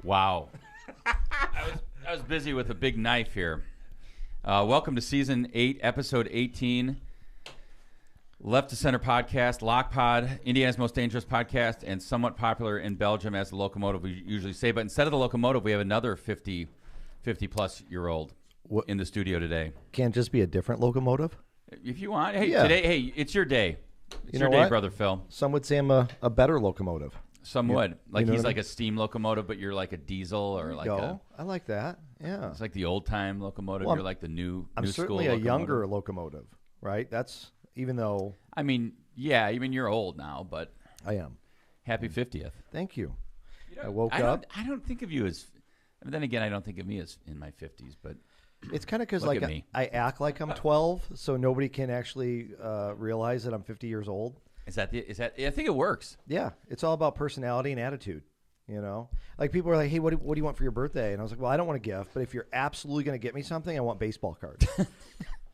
Wow. I was busy with a big knife here. Welcome to Season 8, Episode 18. Left to Center podcast, Lock Pod, Indiana's most dangerous podcast, and somewhat popular in Belgium as the locomotive, we usually say. But instead of the locomotive, we have another 50-plus-year-old in the studio today. Can't just be a different locomotive? If you want. Hey, today, it's your day. It's your day, Brother Phil. Some would say I'm a better locomotive. Some would. Like he's like a steam locomotive, but you're like a diesel or like a... I like that. Yeah. It's like the old-time locomotive. You're like the new I'm school certainly a locomotive. Younger locomotive, right? That's... Even though... I mean, yeah, you're old now, but... I am. Happy 50th. Thank you. I woke up... I don't think of you as... Then again, I don't think of me as in my 50s, but... It's kind of because like I act like I'm 12, so nobody can actually realize that I'm 50 years old. Is that? I think it works. Yeah. It's all about personality and attitude, you know? Like people are like, hey, what do you want for your birthday? And I was like, well, I don't want a gift, but if you're absolutely going to get me something, I want baseball cards.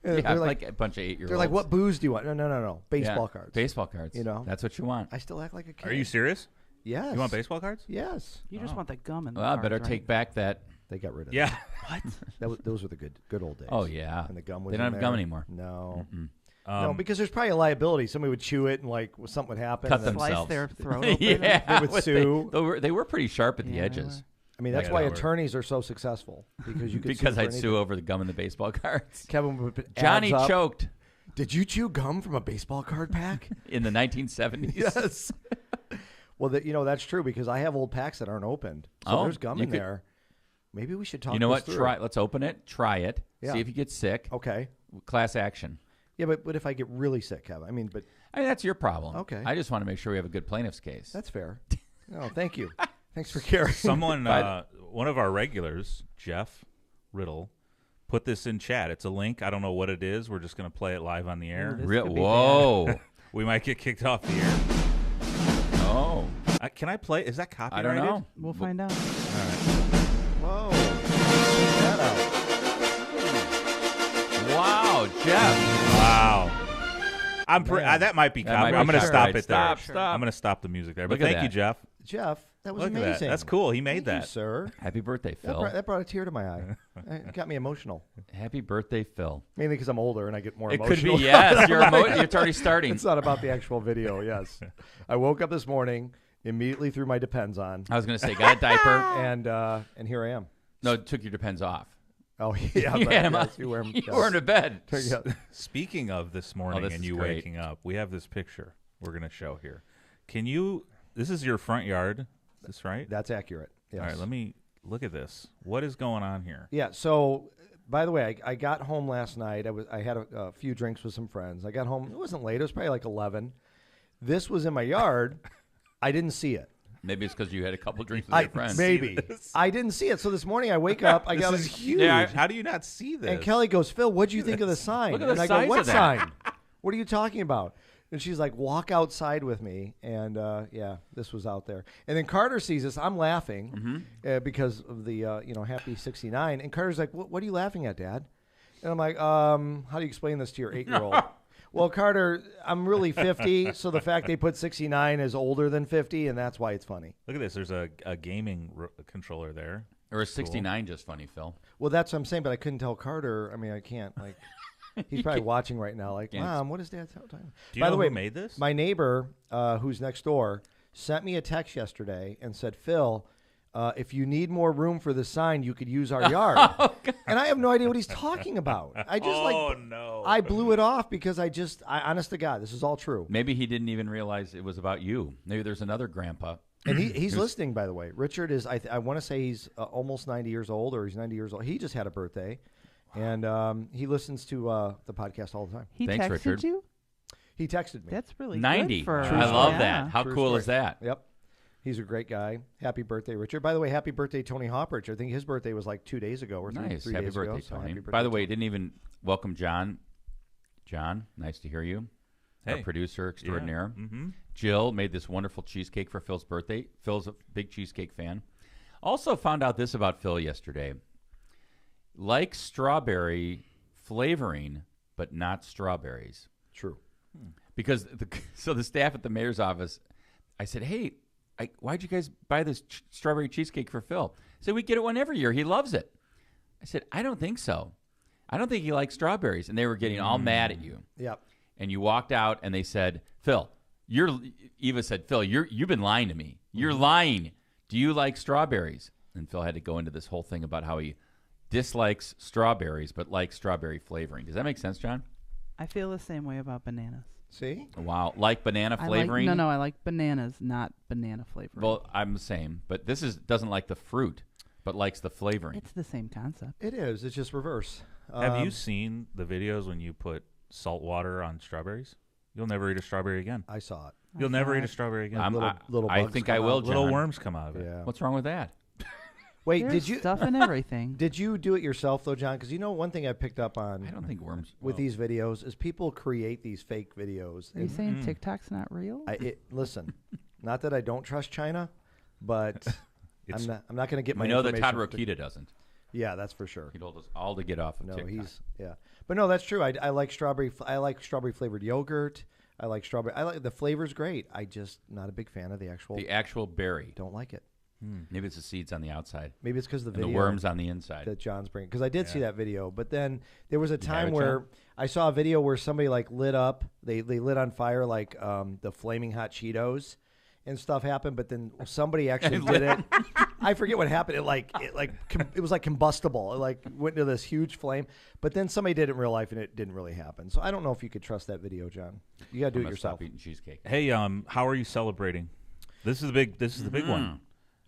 Yeah, like a bunch of 8-year-olds. They're like, what booze do you want? No. Baseball cards. Baseball cards. You know? That's what you want. I still act like a kid. Are you serious? Yes. You want baseball cards? Yes. You just want the gum and the Well, I cards, better right? take back that. They got rid of Yeah. What? those were the good old days. Oh, yeah. And the gum was They don't in have there. gum anymore. No. No, because there's probably a liability. Somebody would chew it and like something would happen. Cut and then themselves. Slice their throat open. Yeah. They would sue. They were pretty sharp at the edges. I mean, that's Yeah, why that would. attorneys are so successful because you could Because sue for I'd sue over the gum and the baseball cards. Kevin would put Johnny ads up. choked Did you chew gum from a baseball card pack? in the 1970s. Yes. Well, that's true because I have old packs that aren't opened, so there's gum in there. Maybe we should talk. You know what? Through. Let's open it. Try it. Yeah. See if you get sick. Okay. Class action. Yeah, but if I get really sick, Kevin, I mean, that's your problem. Okay. I just want to make sure we have a good plaintiff's case. that's fair. No, thank you. Thanks for caring. Someone, one of our regulars, Jeff Riddle, put this in chat. It's a link. I don't know what it is. We're just going to play it live on the air. Whoa. We might get kicked off the air. Oh. Can I play? Is that I copyrighted? don't know. We'll find out. All right. Whoa. Check that out. Wow, Jeff. Wow. That might be copyrighted. I'm going to stop it there. Stop. I'm going to stop the music there. Look But at thank you, that. Jeff. Jeff, that was Look amazing. at that. That's cool. He made Thank that. you, sir. Happy birthday, Phil. That brought a tear to my eye. It got me emotional. Happy birthday, Phil. Mainly because I'm older and I get more It emotional. could be, yes. It's already starting. It's not about the actual video, yes. I woke up this morning, immediately threw my Depends on, I was going to say, got a diaper. and here I am. No, took your Depends off. Oh, yeah. You had 'em on. you wear 'em, You yes. were in a bed. Yeah. Speaking of this morning this and is you great. waking up, we have this picture we're going to show here. This is your front yard, is this right? That's accurate. Yes. All right, let me look at this. What is going on here? Yeah, so, by the way, I got home last night. I had a few drinks with some friends. I got home. It wasn't late. It was probably like 11. This was in my yard. I didn't see it. Maybe it's because you had a couple drinks with your friends. Maybe. I didn't see it. So this morning I wake up. I got This is huge. Yeah, How do you not see this? And Kelly goes, Phil, what'd you think of the sign? Look at the and I size go, what of that." sign? What are you talking about? And she's like, walk outside with me. And, this was out there. And then Carter sees this. I'm laughing because of the, happy 69. And Carter's like, what are you laughing at, Dad? And I'm like, how do you explain this to your 8-year-old? Well, Carter, I'm really 50, so the fact they put 69 is older than 50, and that's why it's funny. Look at this. There's a gaming controller there. Or is 69 just funny, Phil? Well, that's what I'm saying, but I couldn't tell Carter. I mean, I can't, like... He's probably watching right now, like, Mom, what is Dad talking about? Do you know who made this? My neighbor, who's next door, sent me a text yesterday and said, Phil, if you need more room for the sign, you could use our yard. And I have no idea what he's talking about. I just no. I blew it off because I honest to God, this is all true. Maybe he didn't even realize it was about you. Maybe there's another grandpa. And he's listening, by the way. Richard is, I want to say he's almost 90 years old, or he's 90 years old. He just had a birthday. And he listens to the podcast all the time. He Thanks, texted Richard. you? He texted me. That's really 90. good for I love yeah. that. How True cool story. is that? Yep. He's a great guy. Happy birthday, Richard. By the way, happy birthday, Tony Hopperich. I think his birthday was like 2 days ago or three Nice. days Happy ago. birthday, So Tony. happy birthday, By the way, Tony. didn't even welcome John. John, nice to hear you. Our Hey. producer extraordinaire. Yeah. Mm-hmm. Jill made this wonderful cheesecake for Phil's birthday. Phil's a big cheesecake fan. Also found out this about Phil yesterday. Like strawberry flavoring, but not strawberries. True. Because the staff at the mayor's office, I said, hey, why'd you guys buy this strawberry cheesecake for Phil? I said, we get it one every year. He loves it. I said, I don't think so. I don't think he likes strawberries. And they were getting all mad at you. Yep. And you walked out and they said, Phil, Eva said, Phil, you've been lying to me. You're lying. Do you like strawberries? And Phil had to go into this whole thing about how he dislikes strawberries but likes strawberry flavoring. Does that make sense, John? I feel the same way about bananas. See? Wow. Like banana flavoring? No, I like bananas, not banana flavoring. Well, I'm the same. But this doesn't like the fruit, but likes the flavoring. It's the same concept. It is. It's just reverse. Have you seen the videos when you put salt water on strawberries? You'll never eat a strawberry again. I saw it. You'll never eat a strawberry again. Little I bugs think come I will, out. John. Little worms come out of it. Yeah. What's wrong with that? Wait, There's did you stuff and everything? did you do it yourself though, John? Because you know one thing I picked up on I don't think worms. with these videos is people create these fake videos. Are you saying TikTok's not real? Listen, not that I don't trust China, but I'm not going to get my. We know that Todd information Rokita doesn't. Yeah, that's for sure. He told us all to get off of No, TikTok. but no, that's true. I like strawberry. I like strawberry flavored yogurt. I like strawberry. I like the flavor's great. I just not a big fan of the actual berry. Don't like it. Maybe it's the seeds on the outside. Maybe it's because the And video the worms on the inside. that John's bringing. Because I did see that video, but then there was a have time it, where John? I saw a video where somebody like lit up. They lit on fire like the flaming hot Cheetos, and stuff happened. But then somebody actually did it. I forget what happened. It was like combustible. It like went into this huge flame. But then somebody did it in real life, and it didn't really happen. So I don't know if you could trust that video, John. You got to do I'm it gonna yourself. Stop eating cheesecake. Hey, how are you celebrating? This is the big one.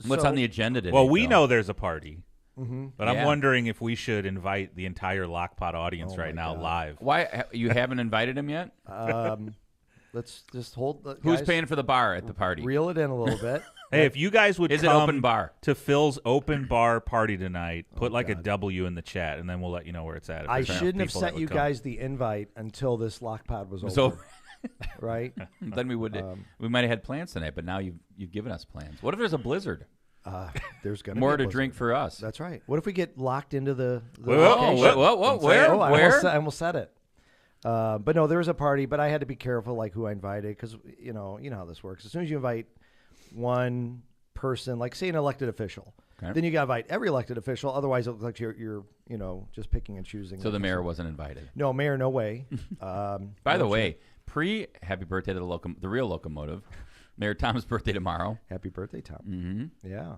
What's So- on the agenda today? Well, we Phil? know there's a party, but I'm Yeah. wondering if we should invite the entire Lockpot audience Oh right my now God. live. Why you haven't invited him yet? Let's just hold. Who's guys, paying for the bar at the party? Reel it in a little bit. Hey, if you guys would Is it come open bar? to Phil's open bar party tonight, put like a God. W in the chat, and then we'll let you know where it's at. if I there's enough shouldn't have people that sent would you come. guys the invite until this lock pod was over. So Right? then we would we might have had plans tonight, but now you've given us plans. What if there's a blizzard? There's gonna More be a to drink blizzard. for us. That's right. What if we get locked into the Whoa, location? Whoa, where? Oh, Where? I almost said it. But no, there was a party, but I had to be careful, like who I invited, because you know how this works. As soon as you invite one person, like say an elected official, Okay. then you got to invite every elected official. Otherwise, it looks like you're just picking and choosing. So the mayor wasn't invited. No, mayor, no way. By the way, happy birthday to the real locomotive, Mayor Tom's birthday tomorrow. Happy birthday, Tom. Mm-hmm. Yeah.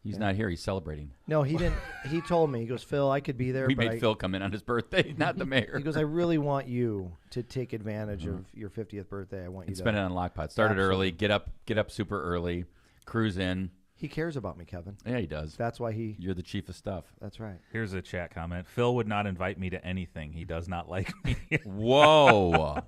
He's not here. He's celebrating. No, he didn't. He told me. He goes, Phil, I could be there. We but made Phil come in on his birthday, not the mayor. He goes, I really want you to take advantage of your 50th birthday. I want you and to spend it on Lockpot. Started early. Absolutely. Get up super early. Cruise in. He cares about me, Kevin. Yeah, he does. That's why he. You're the chief of stuff. That's right. Here's a chat comment. Phil would not invite me to anything. He does not like me. Whoa.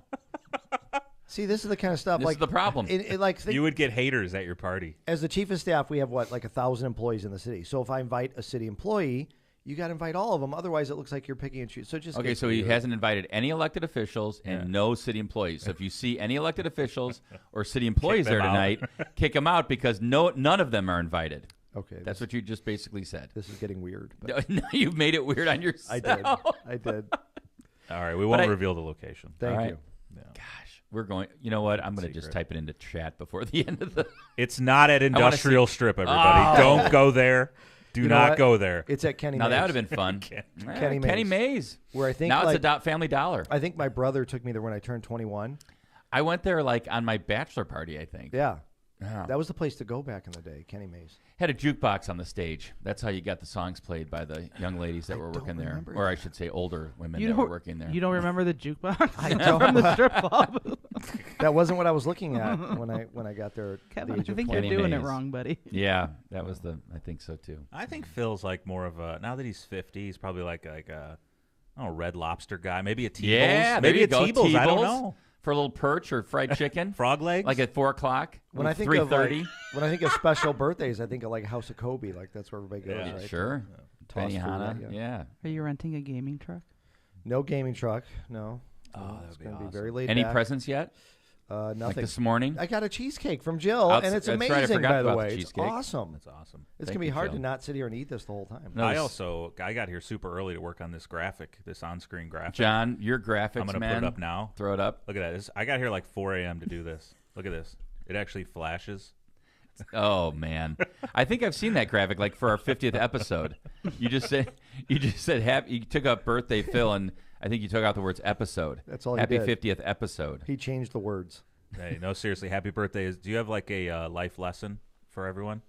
See, this is the kind of stuff. This like is the problem. You would get haters at your party. As the chief of staff, we have like 1,000 employees in the city. So if I invite a city employee, you got to invite all of them. Otherwise, it looks like you're picking and choosing. So it just Okay, gets so he weird. hasn't invited any elected officials and no city employees. So if you see any elected officials or city employees them there out. tonight, kick them out because none of them are invited. Okay, That's what you just basically said. this is getting weird. But No, you've made it weird on yourself. I did. All right, we won't I- reveal the location. Thank All right. you. Gosh, we're going. You know what? I'm going to just type it into chat before the end of the. It's not at wanna Industrial Strip, everybody. Oh. Don't go there. Do You know not what? go there. It's at Kenny. Now that Mae's, would have been fun. Kenny Mays. where I think now like, it's a Family Dollar. I think my brother took me there when I turned 21. I went there like on my bachelor party. I think. Yeah, Yeah. that was the place to go back in the day. Kenny Mae's. Had a jukebox on the stage. That's how you got the songs played by the young ladies that I were don't working there, remember or I that. should say, older women You that were don't, working there. you don't remember the jukebox I don't. from the strip club? That wasn't what I was looking at when I got there. At Kevin, the age I of think 20. you're doing it Mays. wrong, buddy. Yeah, that was the. I think so too. I think Phil's like more of a, now that he's 50, he's probably like a, I don't know, Red Lobster guy. Maybe a T-Bowls. Yeah, there Maybe you a go. T-Bowls. I don't T-Bowls know. For a little perch or fried chicken, Frog legs? like at 4:00. When I think 3:30. of when I think of special birthdays, I think of like House of Kobe. Like that's where everybody goes, Yeah, right? Sure. Toss food Benihana. at you. Yeah. Are you renting a gaming truck? No gaming truck. No. Oh, that It's would be gonna awesome. be very late. Any back. presents yet? Like Nothing. this morning? I got a cheesecake from Jill, That's- and it's that's right, I amazing. forgot By the about way, the it's cheesecake. awesome. That's awesome. It's Thank gonna be you, hard Jill. to not sit here and eat this the whole time. No, I got here super early to work on this graphic, this on-screen graphic. John, your graphics, I'm going to man. put it up now. Throw it up. Look at that. I got here like 4 a.m. to do this. Look at this. It actually flashes. Oh man, I think I've seen that graphic. Like for our 50th episode, you just said happy. You took up birthday Phil, and I think you took out the words episode. That's all he Happy did. 50th episode. He changed the words. Hey, no, seriously, happy birthday. Do you have like a life lesson for everyone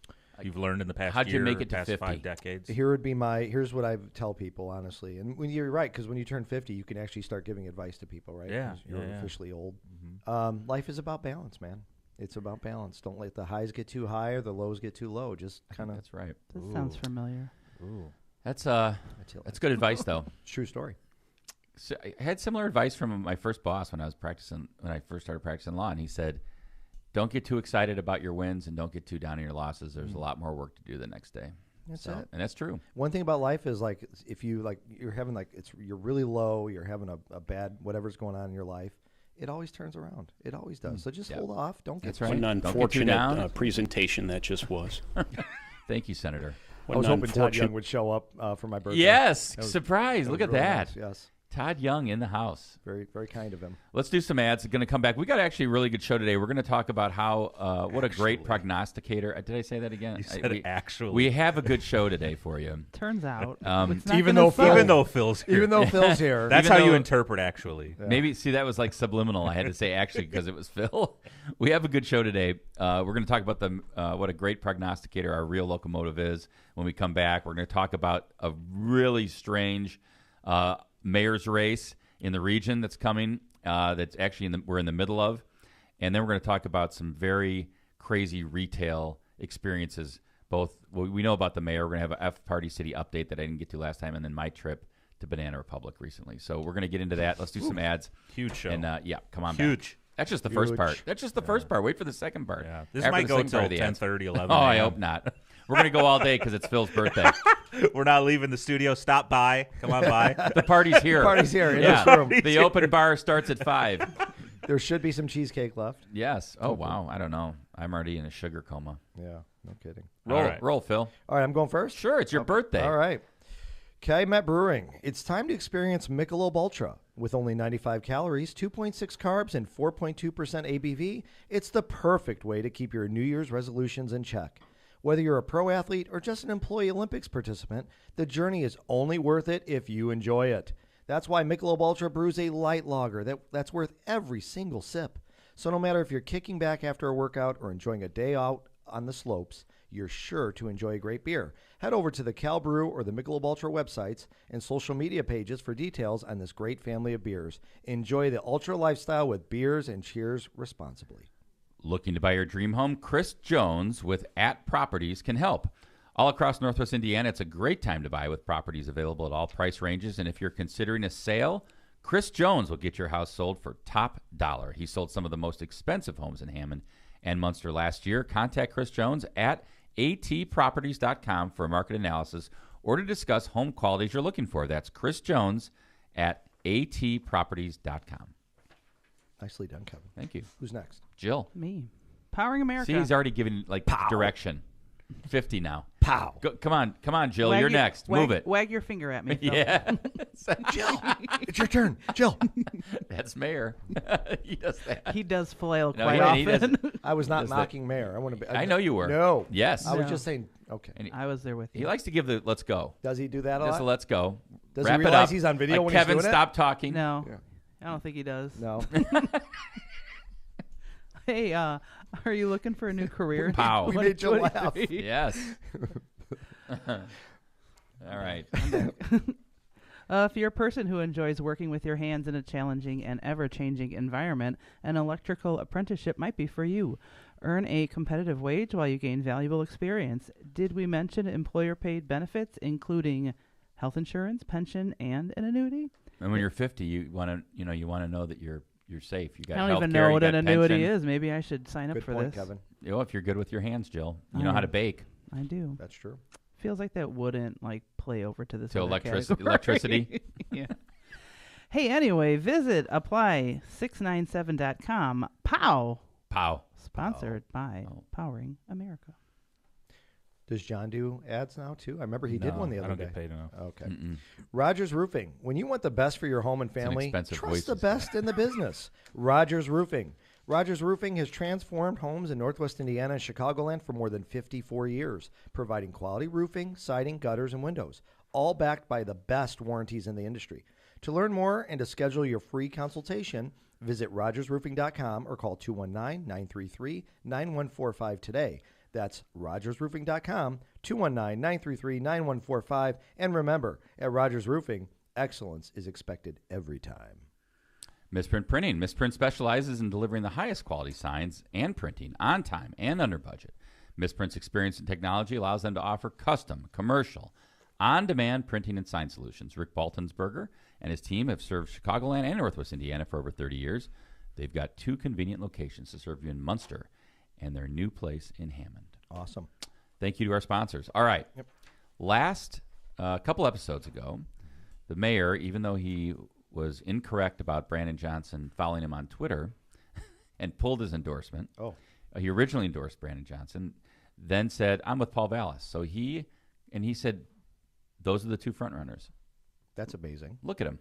you've learned in the past How'd you year, make it to past 50? 5 decades? Here's what I tell people, honestly. And when you're right, because when you turn 50, you can actually start giving advice to people, right? Yeah, 'Cause you're yeah. officially old. Life is about balance, man. It's about balance. Don't let the highs get too high or the lows get too low. Just kind of. That's right. This sounds familiar. Ooh. That's good advice though. True story. So I had similar advice from my first boss when I first started practicing law, and he said, "Don't get too excited about your wins, and don't get too down on your losses. There's a lot more work to do the next day." That's it. And that's true. One thing about life is like if you you're having you're really low, you're having a bad whatever's going on in your life, it always turns around. It always does. So just hold off. Don't get That's right. What an Don't get too unfortunate down. presentation that just was. Thank you, Senator. I was hoping Todd Young would show up for my birthday. Yes, That was- surprise! that Look was at really that. nice, yes, Todd Young in the house. very very kind of him. Let's do some ads. Going to come back. We got actually a really good show today. We're going to talk about how what a great prognosticator. Did I say that again? You said actually. We have a good show today for you. Turns out, Um, it's not even gonna though suck. Even though Phil's here. Even though Phil's here, That's Even how you though- interpret actually. Maybe see that was like subliminal. I had to say actually because it was Phil. We have a good show today. We're going to talk about what a great prognosticator our real locomotive is. When we come back, we're going to talk about a really strange mayor's race in the region that's coming. That's actually we're in the middle of, and then we're going to talk about some very crazy retail experiences. Both we know about the mayor. We're going to have a F Party City update that I didn't get to last time, and then my trip to Banana Republic recently. So we're going to get into that. Let's do some ads. Huge show. And yeah, come on Huge. back. That's just the first Huge. part. That's just the first part. Wait for the second part. Yeah. This After might the go second part till of the ads. 10:30, 11 Oh, I a.m. hope not. We're going to go all day because it's Phil's birthday. We're not leaving the studio. Stop by. Come on by. The party's here. party's here in Yeah. this room. The open bar starts at 5. There should be some cheesecake left. Yes. Oh, wow. I don't know. I'm already in a sugar coma. Yeah, no kidding. Roll, All right. roll, Phil. All right, I'm going first. Sure, it's your birthday. All right. Calumet Brewing. It's time to experience Michelob Ultra. With only 95 calories, 2.6 carbs, and 4.2% ABV, it's the perfect way to keep your New Year's resolutions in check. Whether you're a pro athlete or just an employee Olympics participant, the journey is only worth it if you enjoy it. That's why Michelob Ultra brews a light lager that's worth every single sip. So no matter if you're kicking back after a workout or enjoying a day out on the slopes, you're sure to enjoy a great beer. Head over to the Cal Brew or the Michelob Ultra websites and social media pages for details on this great family of beers. Enjoy the Ultra lifestyle with beers and cheers responsibly. Looking to buy your dream home? Chris Jones with At Properties can help. All across Northwest Indiana, it's a great time to buy with properties available at all price ranges. And if you're considering a sale, Chris Jones will get your house sold for top dollar. He sold some of the most expensive homes in Hammond and Munster last year. Contact Chris Jones at atproperties.com for a market analysis or to discuss home qualities you're looking for. That's Chris Jones at atproperties.com. Nicely done, Kevin. Thank you. Who's next? Jill. Me. Powering America. See, he's already given like direction. 50 now. Pow. Come on, Jill. Wag You're your- next. wag- Move it. Wag your finger at me. Phil. Yeah. Jill, it's your turn. Jill. That's Mayor. He does that. He does flail No, quite he often. doesn't. I was not Does that- mocking Mayor. I want to be. I know you were. No. Yes. I was No. just saying. Okay. And I was there with you. he likes to give the let's go. Does he do that a Just lot? a let's go. Does he Wrap it realize up. he's on video Like when he's Kevin, doing it? stop talking. No, Yeah. I don't think he does. No. Hey, are you looking for a new career? in Pow. We made Jill laugh. 2023? Yes. All right. If you're a person who enjoys working with your hands in a challenging and ever-changing environment, an electrical apprenticeship might be for you. Earn a competitive wage while you gain valuable experience. Did we mention employer-paid benefits, including health insurance, pension, and an annuity? And when you're 50, you want to know that you're safe. You got I don't even healthcare, know you what an got annuity pension. is. Maybe I should sign up Good for point, this. Kevin. You know, if you're good with your hands, Jill, you know how to bake. I do. That's true. Feels like that wouldn't play over to this To other electricity. category. Yeah. Hey, anyway, visit apply697.com. Pow. Pow. Sponsored by Oh. Powering America. Does John do ads now too? I remember he did No, one the I other don't day. get paid enough. Okay. Mm-mm. Rogers Roofing. When you want the best for your home and an family, expensive trust the voices. best in the business. Rogers Roofing. Rogers Roofing has transformed homes in Northwest Indiana and Chicagoland for more than 54 years, providing quality roofing, siding, gutters, and windows, all backed by the best warranties in the industry. To learn more and to schedule your free consultation, visit rogersroofing.com or call 219-933-9145 today. That's rogersroofing.com, 219-933-9145. And remember, at Rogers Roofing, excellence is expected every time. Misprint Printing. Misprint specializes in delivering the highest quality signs and printing on time and under budget. Misprint's experience and technology allows them to offer custom, commercial, on-demand printing and sign solutions. Rick Baltonsberger and his team have served Chicagoland and Northwest Indiana for over 30 years. They've got 2 convenient locations to serve you in Munster and their new place in Hammond. Awesome. Thank you to our sponsors. All right. Yep. Last couple episodes ago, the mayor, even though he was incorrect about Brandon Johnson following him on Twitter and pulled his endorsement. Oh. He originally endorsed Brandon Johnson, then said, I'm with Paul Vallis. So he said, those are the 2 front runners. That's amazing. Look at him.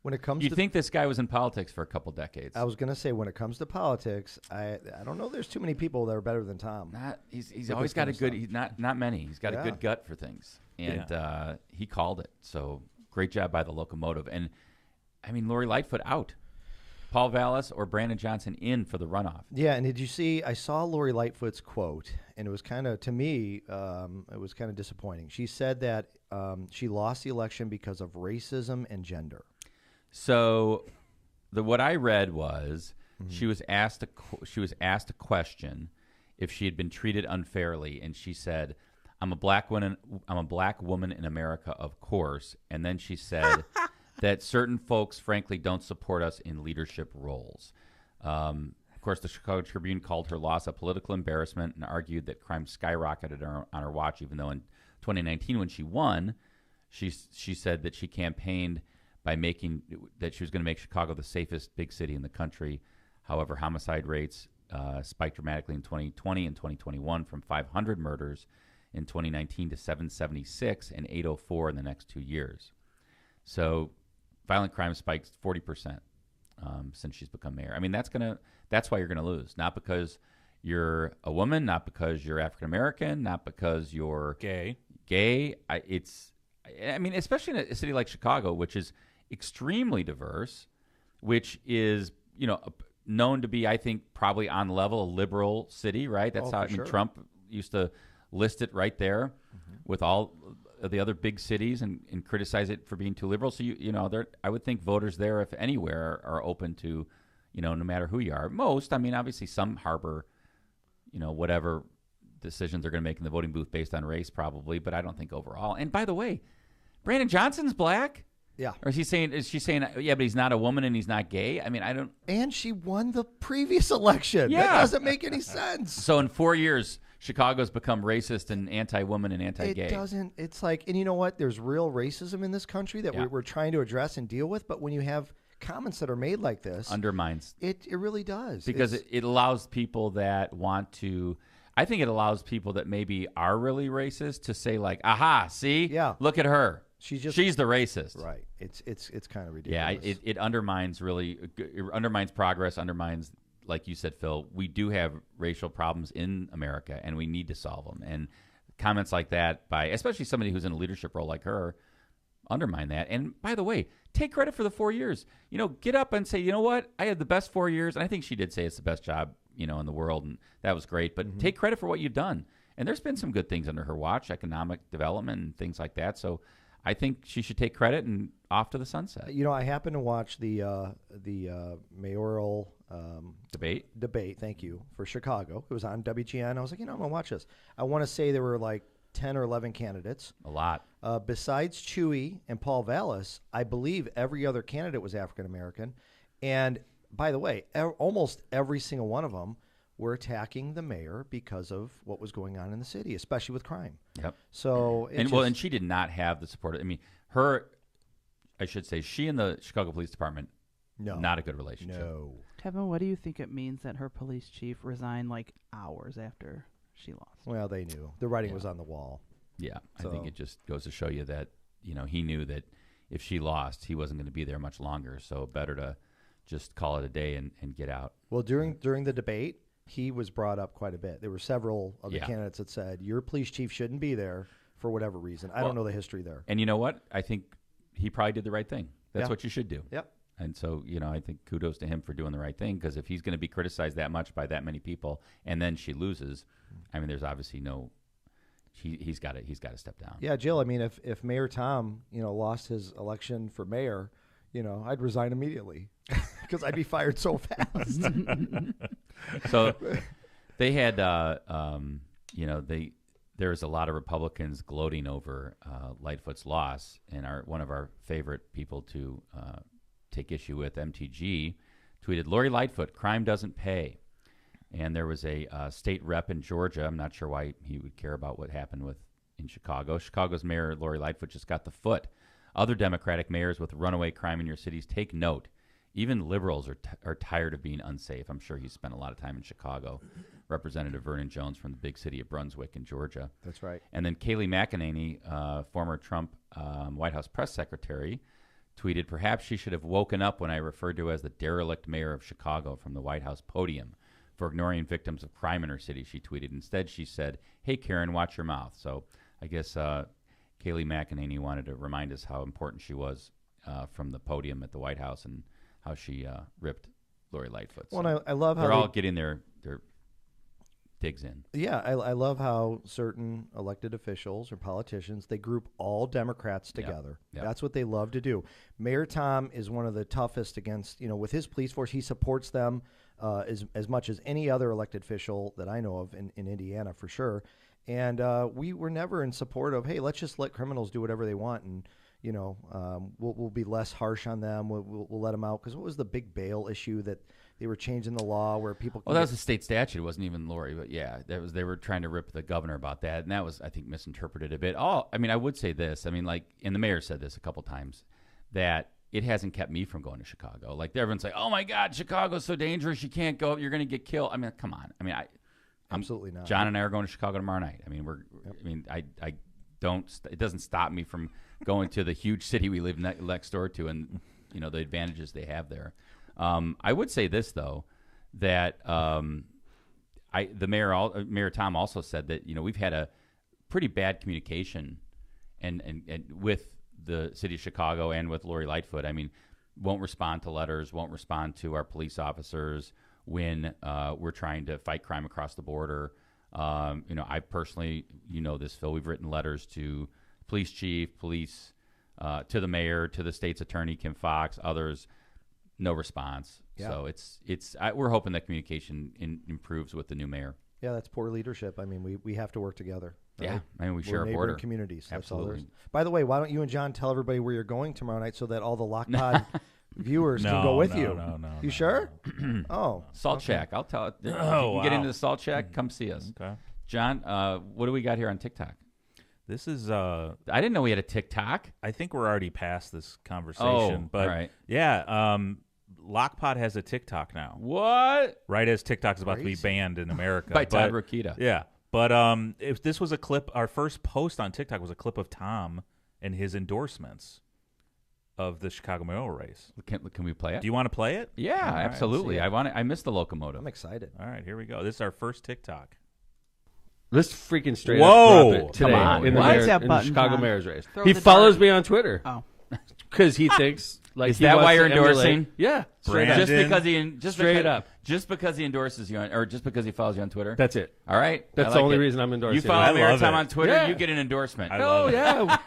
When it comes You'd to think this guy was in politics for a couple decades. I was going to say, when it comes to politics, I don't know there's too many people that are better than Tom. He's always got a good, he's not many. He's got a Yeah. good gut for things. And he called it. So great job by the locomotive. And I mean, Lori Lightfoot out. Paul Vallis or Brandon Johnson in for the runoff. Yeah, and did you see, I saw Lori Lightfoot's quote, and it was kind of, to me, it was kind of disappointing. She said that she lost the election because of racism and gender. So what I read was she was asked a question if she had been treated unfairly, and she said, I'm a black woman in America, of course. And then she said that certain folks, frankly, don't support us in leadership roles. Of course, the Chicago Tribune called her loss a political embarrassment and argued that crime skyrocketed on her watch, even though in 2019 when she won, she said that she campaigned by making that she was going to make Chicago the safest big city in the country. However, homicide rates spiked dramatically in 2020 and 2021 from 500 murders in 2019 to 776 and 804 in the next 2 years. So violent crime spiked 40% since she's become mayor. I mean, that's why you're going to lose. Not because you're a woman, not because you're African American, not because you're Gay. I mean, especially in a city like Chicago, which is extremely diverse, which is, known to be, I think, probably on level a liberal city, right? That's how sure. Trump used to list it right there with all of the other big cities and criticize it for being too liberal. So, I would think voters there, if anywhere, are open to, no matter who you are. Most, I mean, obviously some harbor, whatever decisions they're going to make in the voting booth based on race probably, but I don't think overall. And by the way, Brandon Johnson's black? Yeah. Or is she saying, yeah, but he's not a woman and he's not gay? I mean, I don't. And she won the previous election. Yeah. That doesn't make any sense. So in 4 years, Chicago's become racist and anti-woman and anti-gay. It doesn't. It's like, and you know what? There's real racism in this country that we're trying to address and deal with. But when you have comments that are made like this, Undermines. it really does. Because it allows people that want to. I think it allows people that maybe are really racist to say like, aha, see? Yeah. Look at her. She's the racist. Right. It's kind of Yeah, ridiculous. it undermines progress, undermines, like you said, Phil, we do have racial problems in America, and we need to solve them. And comments like that by especially somebody who's in a leadership role like her undermine that. And by the way, take credit for the 4 years. Get up and say, you know what? I had the best 4 years. And I think she did say it's the best job, in the world, and that was great. But take credit for what you've done. And there's been some good things under her watch, economic development and things like that. So I think she should take credit and off to the sunset. I happened to watch the mayoral Debate. Thank you, for Chicago. It was on WGN. I was like, I'm gonna watch this. I want to say there were like 10 or 11 candidates. A lot. Besides Chewy and Paul Vallis, I believe every other candidate was African American. And by the way, almost every single one of them were attacking the mayor because of what was going on in the city, especially with crime. Yep. So and she did not have the support. I mean, she and the Chicago Police Department, not a good relationship. No. Kevin, what do you think it means that her police chief resigned like hours after she lost? Well, they knew. The writing was on the wall. Yeah, So- I think it just goes to show you that he knew that if she lost, he wasn't going to be there much longer. So better to just call it a day and get out. Well, during the debate, he was brought up quite a bit. There were several of the candidates that said, your police chief shouldn't be there for whatever reason. I don't know the history there. And you know what? I think he probably did the right thing. That's what you should do. Yep. And so, I think kudos to him for doing the right thing, because if he's going to be criticized that much by that many people and then she loses, I mean, there's obviously he's got to step down. Yeah, Jill, I mean, if Mayor Tom, lost his election for mayor, I'd resign immediately because I'd be fired so fast. So they had, there was a lot of Republicans gloating over Lightfoot's loss, and one of our favorite people to take issue with, MTG, tweeted, Lori Lightfoot, crime doesn't pay. And there was a state rep in Georgia. I'm not sure why he would care about what happened in Chicago. Chicago's mayor, Lori Lightfoot, just got the foot. Other Democratic mayors with runaway crime in your cities, take note. Even liberals are tired of being unsafe. I'm sure he's spent a lot of time in Chicago. Representative Vernon Jones from the big city of Brunswick in Georgia. That's right. And then Kayleigh McEnany, former Trump White House press secretary, tweeted, perhaps she should have woken up when I referred to her as the derelict mayor of Chicago from the White House podium for ignoring victims of crime in her city, she tweeted. Instead, she said, hey, Karen, watch your mouth. So I guess Kayleigh McEnany wanted to remind us how important she was from the podium at the White House and how she ripped Lori Lightfoot. Well, so I love how they're all getting their digs in. Yeah, I love how certain elected officials or politicians, they group all Democrats together. Yep. That's what they love to do. Mayor Tom is one of the toughest against, with his police force. He supports them as much as any other elected official that I know of in Indiana, for sure. And we were never in support of, hey, let's just let criminals do whatever they want, and we'll be less harsh on them. We'll let them out. Because what was the big bail issue that they were changing the law where people? Well, that was a state statute. It wasn't even Lori, but yeah, they were trying to rip the governor about that, and that was, I think, misinterpreted a bit. I would say this. And the mayor said this a couple times, that it hasn't kept me from going to Chicago. Like, everyone's like, oh my God, Chicago's so dangerous. You can't go. You're going to get killed. I mean, come on. I mean, absolutely not. John and I are going to Chicago tomorrow night. I mean, I don't. It doesn't stop me from going to the huge city we live next door to, and the advantages they have there. I would say this though, that Mayor Tom also said that we've had a pretty bad communication, and with the city of Chicago and with Lori Lightfoot. I mean, won't respond to letters, won't respond to our police officers when we're trying to fight crime across the border. I personally, this, Phil, we've written letters to police chief, to the mayor, to the state's attorney, Kim Fox, others, no response. Yeah. So we're hoping that communication improves with the new mayor. Yeah, that's poor leadership. I mean, we have to work together. Right? Yeah, I mean, we share a neighboring border. communities. That's all there is. Absolutely. By the way, why don't you and John tell everybody where you're going tomorrow night so that all the LockPod viewers can go with you? No. You sure? Oh, Salt Shack. I'll tell it. If you Oh, can get wow. into the Salt Shack, come see us. Okay. John, what do we got here on TikTok? This is I didn't know we had a TikTok. I think we're already past this conversation. Oh, but all right. yeah, Lockpod has a TikTok now. What? Right as TikTok is about to be Crazy. banned in America. By Todd But- Rokita. Yeah. But if this was a clip, our first post on TikTok was a clip of Tom and his endorsements of the Chicago mayoral race. Can we play it? Do you want to play it? Yeah, All right, absolutely. let's see it. I missed the locomotive. I'm excited. All right, here we go. This is our first TikTok. Let's freaking straight Whoa! up drop it today Come on. in the, Why is mayor, that in the button, Chicago John? mayor's race. Throw He the follows dart. me on Twitter Oh. because he thinks like Is he that wants why to you're emulate- endorsing? Yeah, straight Brandon. up. Just because he endorses you or just because he follows you on Twitter. That's it. All right. That's I the like only it. reason I'm endorsing. You follow I me every love time it. on Twitter, Yeah. you get an endorsement. I Oh love it. yeah,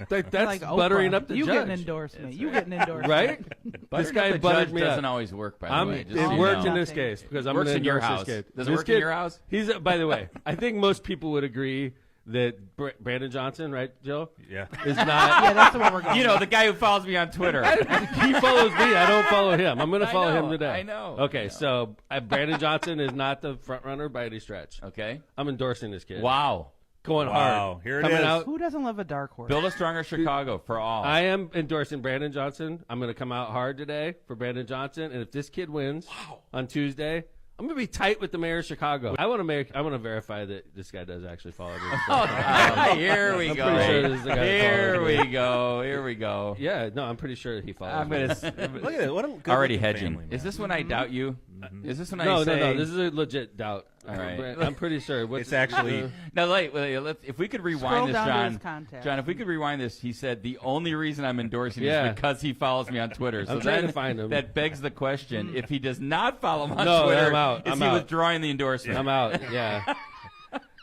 that's Like buttering Oprah. up the you judge. get an endorsement. You get an endorsement. Right? Buttering This guy up the buttered judge me doesn't up. always work, by the way. Just so It you worked know. in this case because I'm Works going to in your endorse house. this kid. Does it This work in kid, your house? He's by the way, I think most people would agree that Brandon Johnson, right, Joe, Yeah. is not. Yeah, that's the one we're going. You know, the guy who follows me on Twitter. He follows me. I don't follow him. I'm going to I follow know, him today. I know. Okay, so Brandon Johnson is not the front runner by any stretch. Okay. I'm endorsing this kid. Wow. Going Wow, hard. here it Coming is. out. Who doesn't love a dark horse? Build a stronger Chicago for all. I am endorsing Brandon Johnson. I'm going to come out hard today for Brandon Johnson. And if this kid wins on Tuesday, I'm gonna be tight with the mayor of Chicago. I want to verify that this guy does actually follow me. Here we I'm go. pretty sure this is the guy that Here follows we me. go. Here we go. Yeah, no, I'm pretty sure that he follows I'm me. gonna Look at it. What a good already looking hedging. family, Is man. this when I doubt you? Is this when I No, say? no. This is a legit doubt. All right. I'm pretty sure. It's actually No, wait. If we could rewind Scroll this, down to John. his contacts. John, if we could rewind this, he said the only reason I'm endorsing Yeah. is because he follows me on Twitter. So I'm trying then to find him. that begs the question: if he does not follow him on No, Twitter, I'm out. is I'm he out. withdrawing the endorsement? I'm out. Yeah.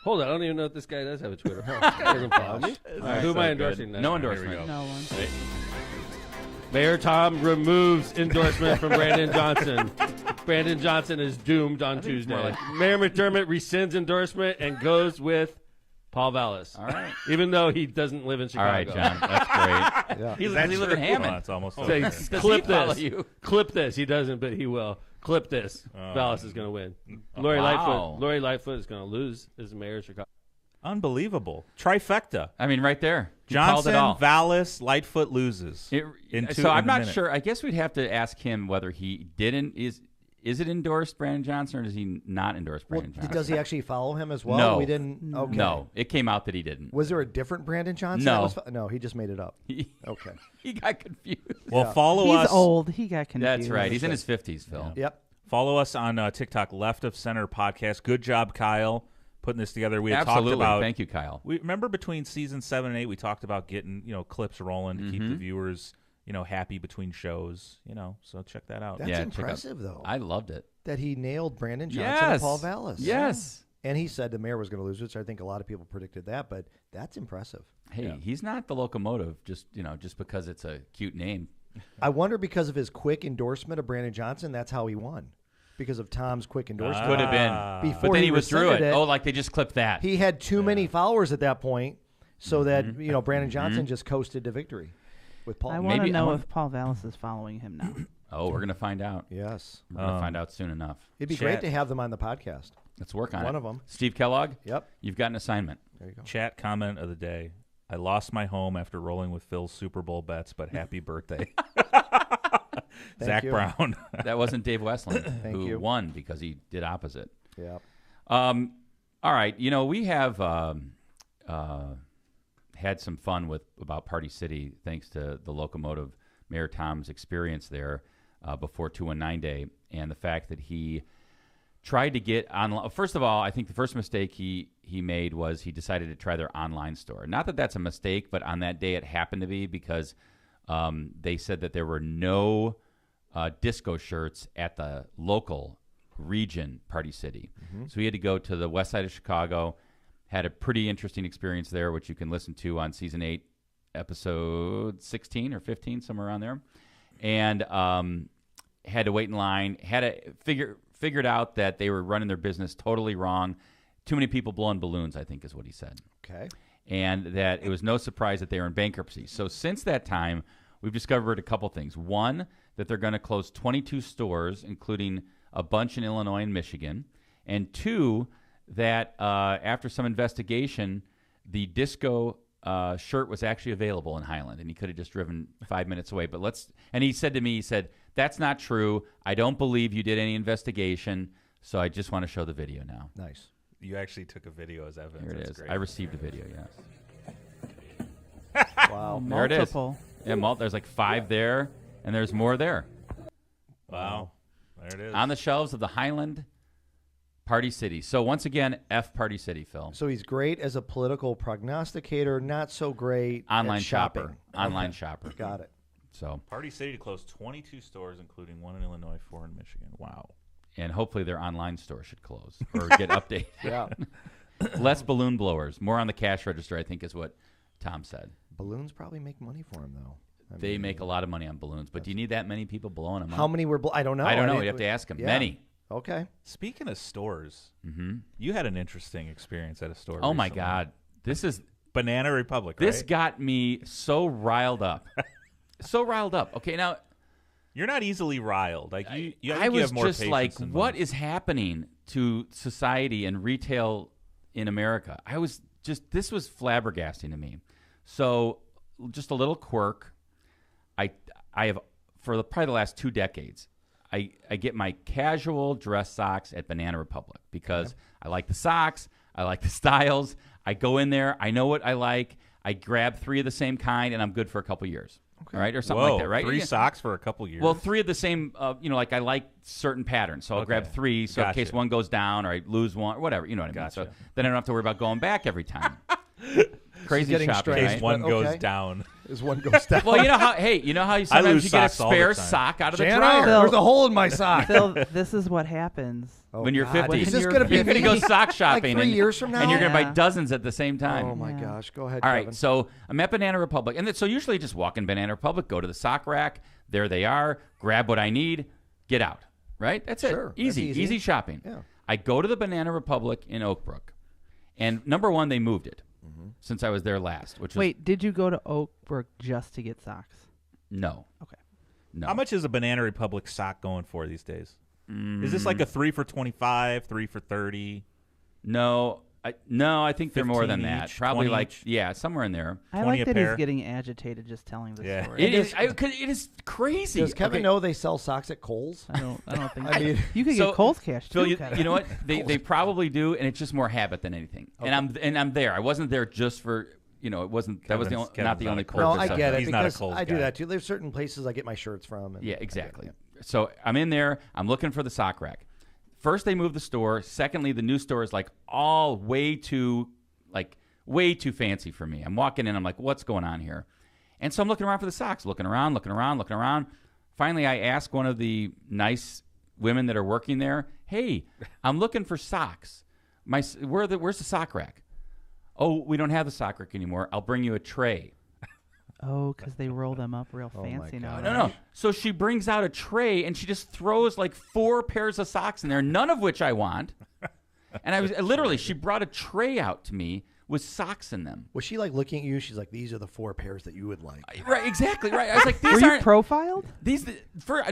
Hold on. I don't even know if this guy does have a Twitter. This guy doesn't follow me. All right, who am I So endorsing good. then? No Here we endorsement. go. No one. Mayor Tom removes endorsement from Brandon Johnson. Brandon Johnson is doomed on think it's Tuesday. more like- Mayor McDermott rescinds endorsement and goes with Paul Vallis. All right. Even though he doesn't live in All right, Chicago. John. That's great. Yeah. He Is lives that in true? Hammond. Well, it's almost Say, over. Does clip he follow this. you? Clip this. He doesn't, but he will. Clip this. Vallis is going to win. Lori Wow. Lightfoot is going to lose as mayor of Chicago. Unbelievable. Trifecta. I mean, right there. He called Johnson, it all. Vallis, Lightfoot loses. So I'm not sure. I guess we'd have to ask him whether he didn't. Is it endorsed Brandon Johnson or does he not endorse Well, Brandon Johnson? does he actually follow him as well? No. We didn't. Okay. No, it came out that he didn't. Was there a different Brandon Johnson? No. No, he just made it up. He, Okay. he got confused. Well, Yeah. follow He's us. old. He got confused. That's right. He's in his 50s, Phil. Yep. Follow us on TikTok, Left of Center Podcast. Good job, Kyle, putting this together. We had Absolutely. talked about. Thank you, Kyle. We remember between season 7 and 8, we talked about getting clips rolling to keep the viewers happy between shows. So check that out. That's Yeah, check out- impressive, though, I loved it. that he nailed Brandon Johnson Yes. and Paul Vallis. Yes. And he said the mayor was going to lose, which I think a lot of people predicted that, but that's impressive. Hey, he's not the locomotive just because it's a cute name. I wonder because of his quick endorsement of Brandon Johnson, that's how he won. Because of Tom's quick endorsement. Could have been. Before But then he he withdrew rescinded it. it. Oh, like they just clipped that. He had too many followers at that point, so that Brandon Johnson just coasted to victory with Paul. I want to Maybe- know if Paul Vallis is following him now. Oh, we're going to find out. Yes. We're going to find out soon enough. It'd be Chat. great to have them on the podcast. Let's work on it. One of 'em. Steve Kellogg, Yep. you've got an assignment. There you go. Chat comment of the day. I lost my home after rolling with Phil's Super Bowl bets, but happy birthday. Zach you. Brown. That wasn't Dave Westland Thank who you. won because he did opposite. Yep. All right. We have had some fun about Party City thanks to the locomotive Mayor Tom's experience there before 219 Day and the fact that he tried to get online. First of all, I think the first mistake he made was he decided to try their online store. Not that that's a mistake, but on that day it happened to be because they said that there were no disco shirts at the local region Party City. So he had to go to the west side of Chicago, had a pretty interesting experience there, which you can listen to on season 8, episode 16 or 15, somewhere around there. And had to wait in line, figured out that they were running their business totally wrong. Too many people blowing balloons, I think is what he said. Okay. And that it was no surprise that they were in bankruptcy. So since that time, we've discovered a couple things. One, that they're going to close 22 stores, including a bunch in Illinois and Michigan. And two, that after some investigation, the disco shirt was actually available in Highland, and he could have just driven 5 minutes away. And he said to me, that's not true. I don't believe you did any investigation, so I just want to show the video now. Nice. You actually took a video as evidence. Here it That's is. great. I received a video, yes. Wow. There it is. Multiple. Yeah, there's like 5 there, and there's more there. Wow. There it is. On the shelves of the Highland Party City. So once again, F Party City, Phil. So he's great as a political prognosticator, not so great Online at shopper. shopping. Online Okay. shopper. Got it. So, Party City closed 22 stores, including 1 in Illinois, 4 in Michigan. Wow. and hopefully their online store should close or get updated. Yeah. Less balloon blowers, more on the cash register, I think is what Tom said. Balloons probably make money for him, though. They make a lot of money on balloons, but do you need that many people blowing them How up? many were? I don't know. I don't know. didn't- You have to ask him. Yeah. Many. Okay. Speaking of stores, you had an interesting experience at a store. Oh, my recently. God. This is Banana Republic, This right? got me so riled up. So riled up. Okay, now You're not easily riled. Like you, I think I you was have more just like, patience than what most. is happening to society and retail in America? I was just, this was flabbergasting to me. So, just a little quirk. I have, for probably the last 2 decades, I get my casual dress socks at Banana Republic because I like the socks. I like the styles. I go in there. I know what I like. I grab 3 of the same kind, and I'm good for a couple years. Okay. All right, or something like that, right? 3 socks for a couple years? Well, 3 of the same, like I like certain patterns. So I'll grab 3 so in case one goes down or I lose one or whatever. You know what I mean? So then I don't have to worry about going back every time. Crazy shopping, in case right? one goes down. As one goes down. Well, you know how you sometimes you get a spare sock out of the dryer. There's a hole in my sock. Phil, this is what happens. When you're 50. Is this going to be you're going to go sock shopping like 3 years from now? and you're going to buy dozens at the same time. Oh, my gosh. Go ahead, All Kevin. right, so I'm at Banana Republic. And so usually just walk in Banana Republic, go to the sock rack. There they are. Grab what I need. Get out. Right? That's it. Sure, Easy. that's easy. Easy shopping. Yeah. I go to the Banana Republic in Oak Brook. And number one, they moved it since I was there last. Wait, did you go to Oak Brook just to get socks? No. Okay. No. How much is a Banana Republic sock going for these days? Is this like a 3 for $25, 3 for $30? No. I think they're more than 15 that. each, Probably 20 like, each? somewhere in there. I 20 like a that pair. he's getting agitated just telling the Yeah. story. It is crazy. Does Kevin know they sell socks at Kohl's? I don't think. I mean, you could So, get Kohl's cash too. Phil, you Kevin. know what? They probably do, and it's just more habit than anything. Okay. And I'm there. I wasn't there just for it wasn't that was Kevin's not the not only a purpose. No, Kohl's I of get it He's not a because Kohl's I do guy. that too. There's certain places I get my shirts from. Yeah, exactly. So I'm in there. I'm looking for the sock rack. First, they moved the store. Secondly, the new store is like all way too fancy for me. I'm walking in. I'm like, what's going on here? And so I'm looking around for the socks. Looking around. Finally, I ask one of the nice women that are working there, "Hey, I'm looking for socks. Where's the sock rack? Oh, we don't have the sock rack anymore. I'll bring you a tray." Oh, because they roll them up real fancy now. No. So she brings out a tray and she just throws like 4 pairs of socks in there, none of which I want. And she brought a tray out to me with socks in them. Was she like looking at you? She's like, "These are the 4 pairs that you would like." Right, exactly right. I was like, Were these you aren't profiled?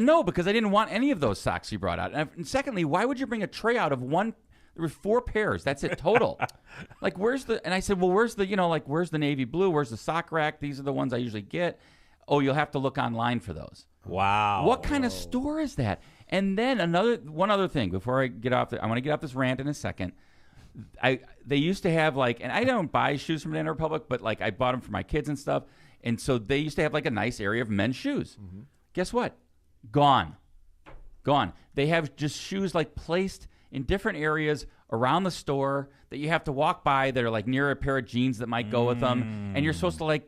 no, because I didn't want any of those socks she brought out. And secondly, why would you bring a tray out of one? There were 4 pairs. That's it total. Like, where's the? And I said, well, where's the? Where's the navy blue? Where's the sock rack? These are the ones I usually get. Oh, you'll have to look online for those. Wow. What kind of store is that? And then one other thing before I get off. I want to get off this rant in a second. They used to have and I don't buy shoes from Banana Republic, but like I bought them for my kids and stuff. And so they used to have like a nice area of men's shoes. Mm-hmm. Guess what? Gone. They have just shoes like placed in different areas around the store that you have to walk by that are like near a pair of jeans that might go with them, and you're supposed to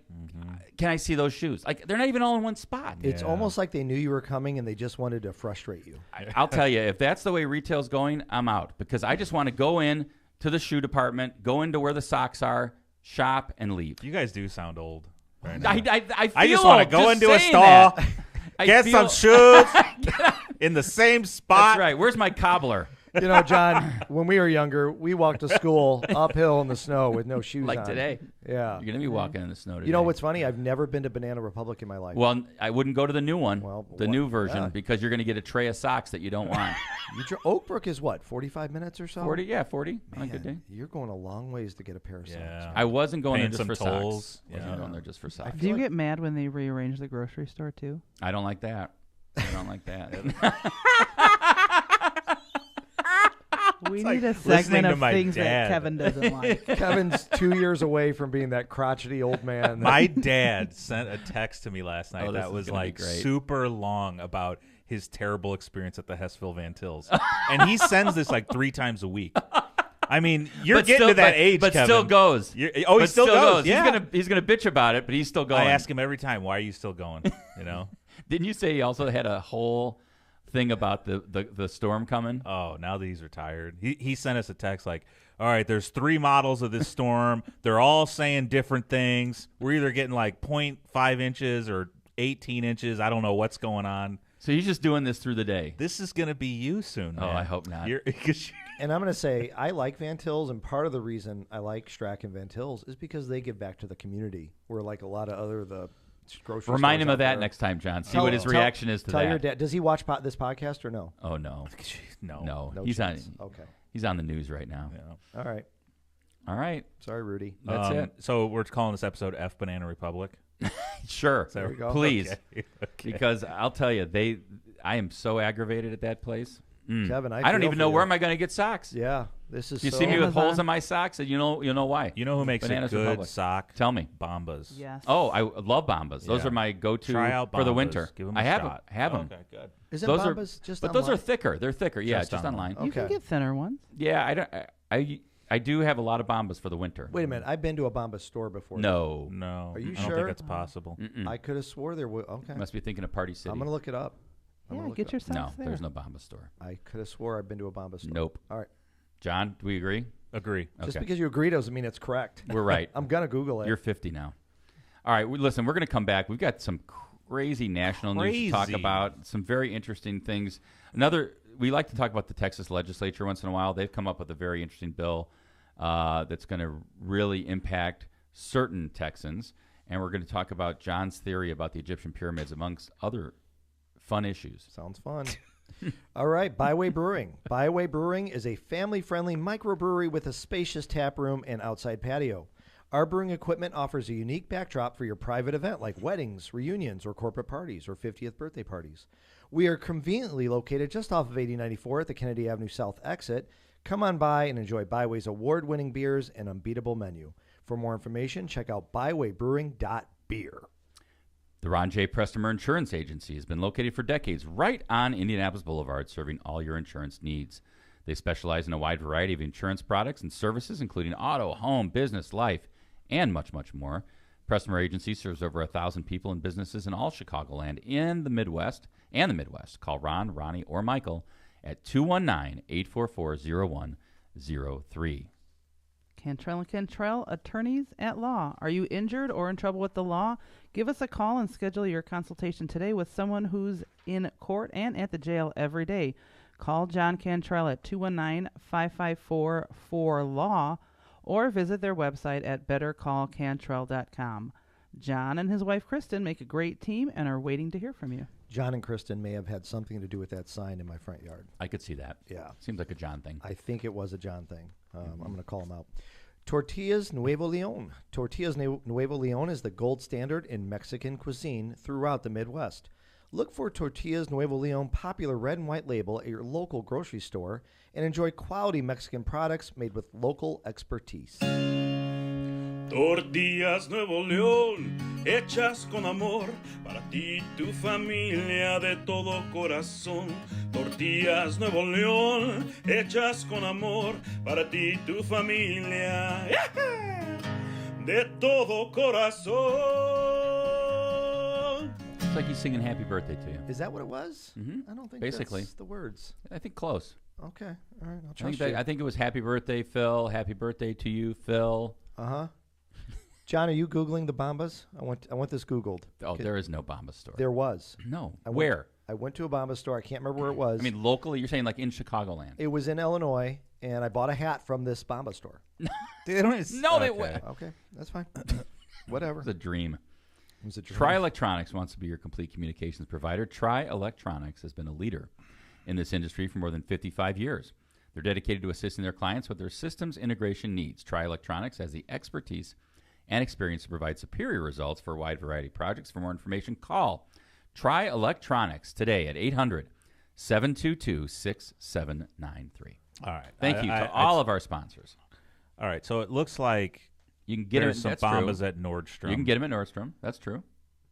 can I see those shoes? Like, they're not even all in one spot. It's almost like they knew you were coming and they just wanted to frustrate you. I'll tell you, if that's the way retail's going, I'm out, because I just want to go in to the shoe department, go into where the socks are, shop, and leave. You guys do sound old. Right now. I feel I just want to go just into a saying store, that. get some shoes in the same spot. That's right. Where's my cobbler? John, when we were younger, we walked to school uphill in the snow with no shoes Like on. today. Yeah. You're going to be walking in the snow today. You know what's funny? I've never been to Banana Republic in my life. Well, I wouldn't go to the new one, the new version, yeah. because you're going to get a tray of socks that you don't want. Oak Brook is what, 45 minutes or so? 40 on a good day. You're going a long ways to get a pair of socks. Yeah. I wasn't going Paying there just for some tolls. socks. Yeah. Wasn't going there just for socks. Do you get mad when they rearrange the grocery store too? I don't like that. We need a listening segment to of my things dad. that Kevin doesn't like. Kevin's 2 years away from being that crotchety old man. My dad sent a text to me last night Oh, this that is was gonna be like great. super long about his terrible experience at the Hessville Van Tills. And he sends this like 3 times a week. I mean, you're But getting still- to that but- age, but Kevin. still goes. He But still goes. Yeah. He's gonna bitch about it, but he's still going. I ask him every time, why are you still going? Didn't you say he also had a whole thing about the storm coming? Oh, now that he's retired. He sent us a text like, all right, there's 3 models of this storm. They're all saying different things. We're either getting like 0.5 inches or 18 inches. I don't know what's going on. So he's just doing this through the day. This is going to be you soon, man. Oh, I hope not. And I'm going to say, I like Van Tills, and part of the reason I like Strack and Van Tills is because they give back to the community, where like a lot of the grocery Remind stores him out of that there. next time, John. See what his reaction is to tell that. your dad. Does he watch this podcast or no? Oh, no. No. No. chance. Okay. He's on the news right now. Yeah. All right. All right. Sorry, Rudy. That's it. So we're calling this episode F Banana Republic. Sure. There we go. Please. Okay. Because I'll tell you, I am so aggravated at that place. Kevin, I don't feel even for know you. where am I going to get socks. Yeah, this is. You so see me with Amazon. holes in my socks, and you know why. You know who makes Bananas a good Republic. sock? Tell me. Bombas. Yes. Oh, I love Bombas. Those Yeah. are my go-to Try out for the Bombas. winter. Give 'em I a have shot. have them. Okay, good. Isn't Those Bombas just but those are online? thicker. They're thicker. Yeah, Just just online. online. You can Okay. get thinner ones. Yeah, I do have a lot of Bombas for the winter. Wait a minute. I've been to a Bombas store before. No. No. Are you I don't sure? think that's possible. Mm-mm. I could have swore there was. Okay. Must be thinking of Party City. I'm gonna look it up. Yeah, get your socks No, there. there's no Bombas store. I could have swore I've been to a Bombas store. Nope. All right. John, do we agree? Agree. Just Okay. because you agree doesn't mean it's correct. We're right. I'm gonna Google it. You're 50 now. All right, listen, we're going to come back. We've got some crazy national news to talk Crazy. about, some very interesting things. We like to talk about the Texas legislature once in a while. They've come up with a very interesting bill that's going to really impact certain Texans. And we're going to talk about John's theory about the Egyptian pyramids, amongst other fun issues. Sounds fun. All right, Byway Brewing. Byway Brewing is a family-friendly microbrewery with a spacious tap room and outside patio. Our brewing equipment offers a unique backdrop for your private event like weddings, reunions, or corporate parties, or 50th birthday parties. We are conveniently located just off of 8094 at the Kennedy Avenue South exit. Come on by and enjoy Byway's award-winning beers and unbeatable menu. For more information, check out bywaybrewing.beer. The Ron J. Prestimer Insurance Agency has been located for decades right on Indianapolis Boulevard, serving all your insurance needs. They specialize in a wide variety of insurance products and services, including auto, home, business, life, and much, much more. Prestimer Agency serves over 1,000 people and businesses in all Chicagoland in the Midwest and the Midwest. Call Ron, Ronnie, or Michael at 219-844-0103. Cantrell and Cantrell, attorneys at law. Are you injured or in trouble with the law? Give us a call and schedule your consultation today with someone who's in court and at the jail every day. Call John Cantrell at 219-554-4LAW or visit their website at bettercallcantrell.com. John and his wife Kristen make a great team and are waiting to hear from you. John and Kristen may have had something to do with that sign in my front yard. I could see that. Yeah. Seems like a John thing. I think it was a John thing. I'm going to call him out. Tortillas Nuevo Leon. Tortillas Nuevo Leon is the gold standard in Mexican cuisine throughout the Midwest. Look for Tortillas Nuevo Leon popular red and white label at your local grocery store and enjoy quality Mexican products made with local expertise. Tortillas Nuevo León, hechas con amor, para ti y tu familia de todo corazón. Tortillas Nuevo León, hechas con amor, para ti y tu familia, de todo corazón. It's like he's singing happy birthday to you. Is that what it was? Mm-hmm. I don't think Basically. that's the words. I think close. Okay. All right. I'll I trust think, you. I think it was happy birthday, Phil. Happy birthday to you, Phil. Uh-huh. John, are you Googling the Bombas? I want this Googled. Oh, there is no Bombas store. There was. No. I went- Where? I went to a Bombas store. I can't remember where it was. I mean, locally, you're saying like in Chicagoland. it was in Illinois, and I bought a hat from this Bombas store. They don't. No, they okay. Okay, that's fine. Whatever. It's a dream. It was a dream. Tri Electronics wants to be your complete communications provider. Tri Electronics has been a leader in this industry for more than 55 years. They're dedicated to assisting their clients with their systems integration needs. Tri Electronics has the expertise and experience to provide superior results for a wide variety of projects. For more information, call Tri Electronics today at 800-722-6793. All right. Thank you to all of our sponsors. All right. So it looks like You can get there's them. some That's Bombas true. at Nordstrom. You can get them at Nordstrom. That's true.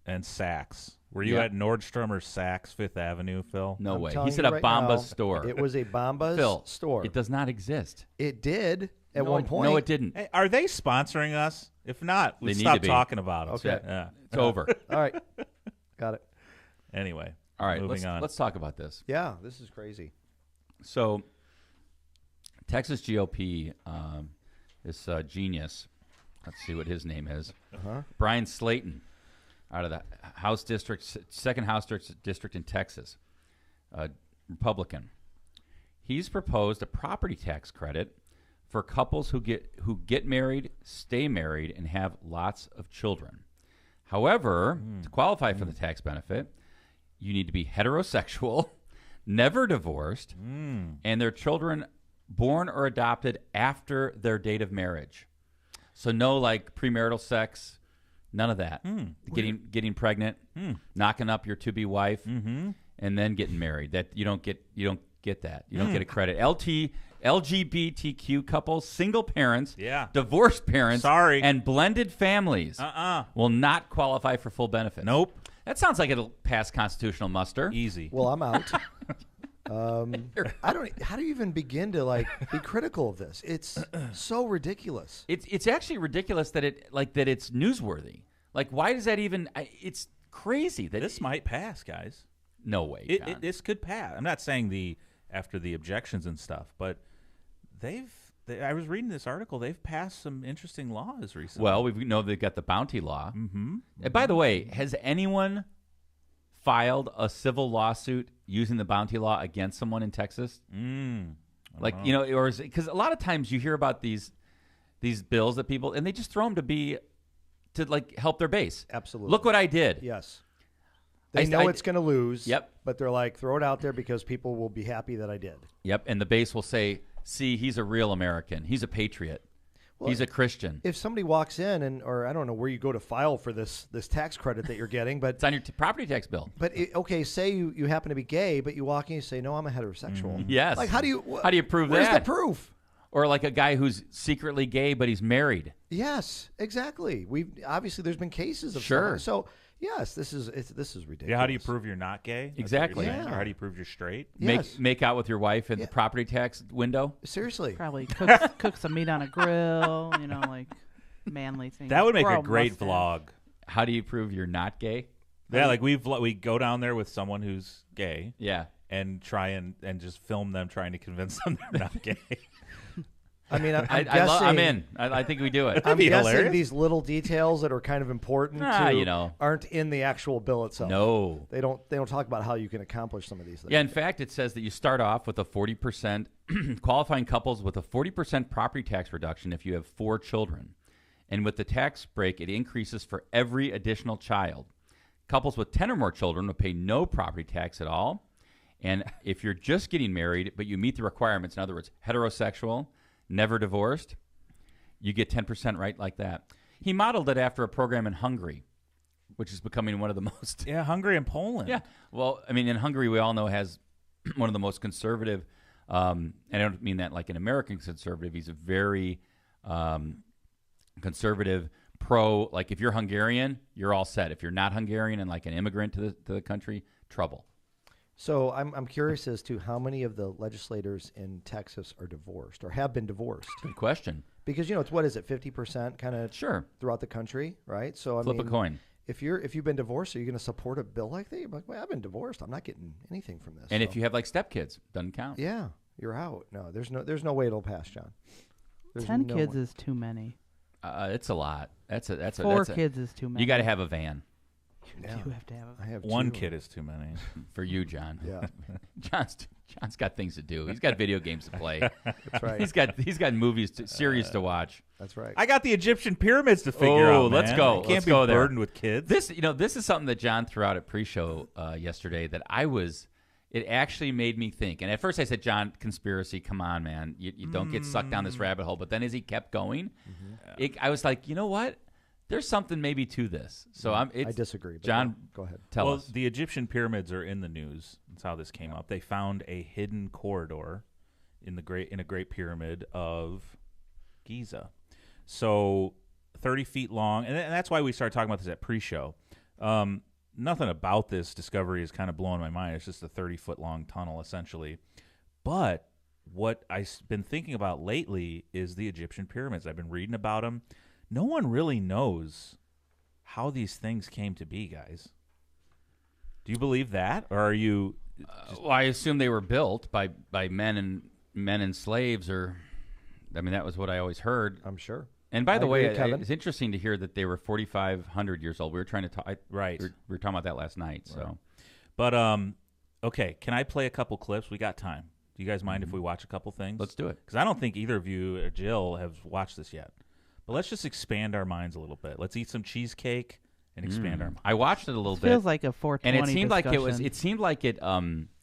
and Saks. Were you Yeah. at Nordstrom or Saks Fifth Avenue, Phil? No I'm way. telling He said you a right Bombas now, store. It was a Bombas Phil, store. It does not exist. It did at No, one point. No, it didn't. Hey, are they sponsoring us? If not, They let's need stop to be. talking about them. Okay. Yeah. It's over. All right. Got it. Anyway. All right. Moving on. Let's talk about this. Yeah, this is crazy. So, Texas GOP, this genius, let's see what his name is, Brian Slayton, out of the House District, second House District in Texas, Republican. He's proposed a property tax credit for couples who get married, stay married, and have lots of children. However, to qualify for the tax benefit, you need to be heterosexual, never divorced, and their children born or adopted after their date of marriage. So no like premarital sex, none of that. Getting pregnant, knocking up your to-be wife, and then getting married. That you don't get that. You don't get a credit. LGBTQ couples, single parents, divorced parents, and blended families will not qualify for full benefits. Nope. That sounds like it'll pass constitutional muster. Easy. Well, I'm out. I don't. How do you even begin to be critical of this? It's so ridiculous. It's actually ridiculous that it's newsworthy. Like, why does that even? It's crazy that this might pass, guys. No way. This could pass. I'm not saying after the objections and stuff, but I was reading this article. They've passed some interesting laws recently. Well, we know they've got the bounty law. Mm-hmm. And by the way, has anyone filed a civil lawsuit using the bounty law against someone in Texas? Or because a lot of times you hear about these bills that people, and they just throw them to help their base. Absolutely. Look what I did. Yes. They know it's going to lose. Yep. But they're like, throw it out there because people will be happy that I did. Yep. And the base will say, see, he's a real American. He's a patriot. Well, he's a Christian. If somebody walks in or I don't know where you go to file for this tax credit that you're getting, but it's on your property tax bill. But say you happen to be gay, but you walk in and you say, no, I'm a heterosexual. Yes. Like, how do you prove where's that? Where's the proof? Or like a guy who's secretly gay, but he's married. Yes, exactly. Obviously there's been cases of sure. So yes, this is ridiculous. Yeah, how do you prove you're not gay? Exactly. Yeah. Or how do you prove you're straight? Yes. Make out with your wife in the property tax window? Seriously. Probably cook some meat on a grill, manly things. That would make Grow a great mustache. vlog. How do you prove you're not gay? Yeah, like we go down there with someone who's gay. Yeah. And try and just film them trying to convince them they're not gay. I mean, I'm guessing. I'm in. I think we do it. I'm guessing hilarious. these little details that are kind of important aren't in the actual bill itself. No. They don't talk about how you can accomplish some of these things. Yeah, in fact, it says that you start off with a 40% qualifying couples with a 40% property tax reduction if you have 4 children. And with the tax break, it increases for every additional child. Couples with 10 or more children will pay no property tax at all. And if you're just getting married, but you meet the requirements, in other words, heterosexual, never divorced, you get 10% right like that. He modeled it after a program in Hungary, which is becoming one of the most... Yeah, Hungary and Poland. Yeah. Well, I mean, in Hungary, we all know has one of the most conservative, and I don't mean that like an American conservative. He's a very conservative, like if you're Hungarian, you're all set. If you're not Hungarian and like an immigrant to the country, trouble. So I'm curious as to how many of the legislators in Texas are divorced or have been divorced. Good question. Because it's what is it, 50% kind of throughout the country, right? So Flip a coin. If you've been divorced, are you going to support a bill like that? You're like, well, I've been divorced. I'm not getting anything from this. And if you have like stepkids, doesn't count. Yeah, you're out. No, there's no way it'll pass, John. 10 kids is too many. It's a lot. That's 4 kids is too many. You got to have a van. Yeah. You have to have I have 1 2. kid is too many. For you, John. Yeah. John's got things to do. He's got video games to play. That's right. He's got movies, series to watch. That's right. I got the Egyptian pyramids to figure out. Let's man. go. I can't Let's be go there. burdened with kids. This is something that John threw out at pre-show yesterday that it actually made me think. And at first I said, John, conspiracy, come on, man. You don't get sucked down this rabbit hole. But then as he kept going, I was like, you know what? There's something maybe to this. So I disagree. But John, go ahead. Tell us. The Egyptian pyramids are in the news. That's how this came up. They found a hidden corridor in a great pyramid of Giza. So 30 feet long. And that's why we started talking about this at pre-show. Nothing about this discovery is kind of blowing my mind. It's just a 30-foot long tunnel, essentially. But what I've been thinking about lately is the Egyptian pyramids. I've been reading about them. No one really knows how these things came to be, guys. Do you believe that, or are you? Well, I assume they were built by men and slaves, or I mean, that was what I always heard. I'm sure. And by the way, Kevin. it's interesting to hear that they were 4,500 years old. We were trying to talk. Right. We were talking about that last night. So, right. But okay, can I play a couple clips? We got time. Do you guys mind if we watch a couple things? Let's do it. Because I don't think either of you or Jill have watched this yet. But let's just expand our minds a little bit. Let's eat some cheesecake and expand our minds. I watched it a little bit. Feels like a 420 and it seemed discussion. like it seemed like it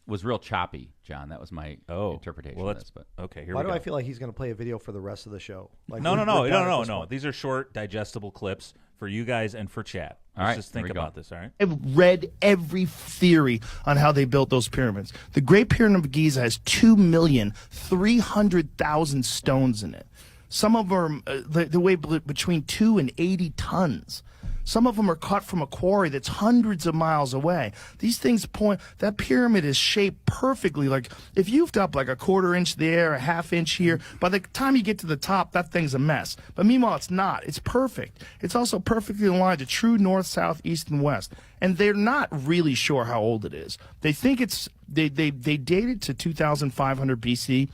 was real choppy, John. That was my interpretation well, of this. But okay, here Why we go. do I feel like he's going to play a video for the rest of the show? Like No. we're done at this point. These are short, digestible clips. for you guys and for chat. All Let's right, just think here we go. about this, all right? I've read every theory on how they built those pyramids. The Great Pyramid of Giza has 2,300,000 stones in it. Some of them they weigh between 2 and 80 tons. Some of them are cut from a quarry that's hundreds of miles away. These things point, that pyramid is shaped perfectly. Like, if you lift up like a quarter-inch there, a half-inch here, by the time you get to the top, that thing's a mess. But meanwhile, it's not. It's perfect. It's also perfectly aligned to true north, south, east, and west. And they're not really sure how old it is. They think they date it to 2,500 BC,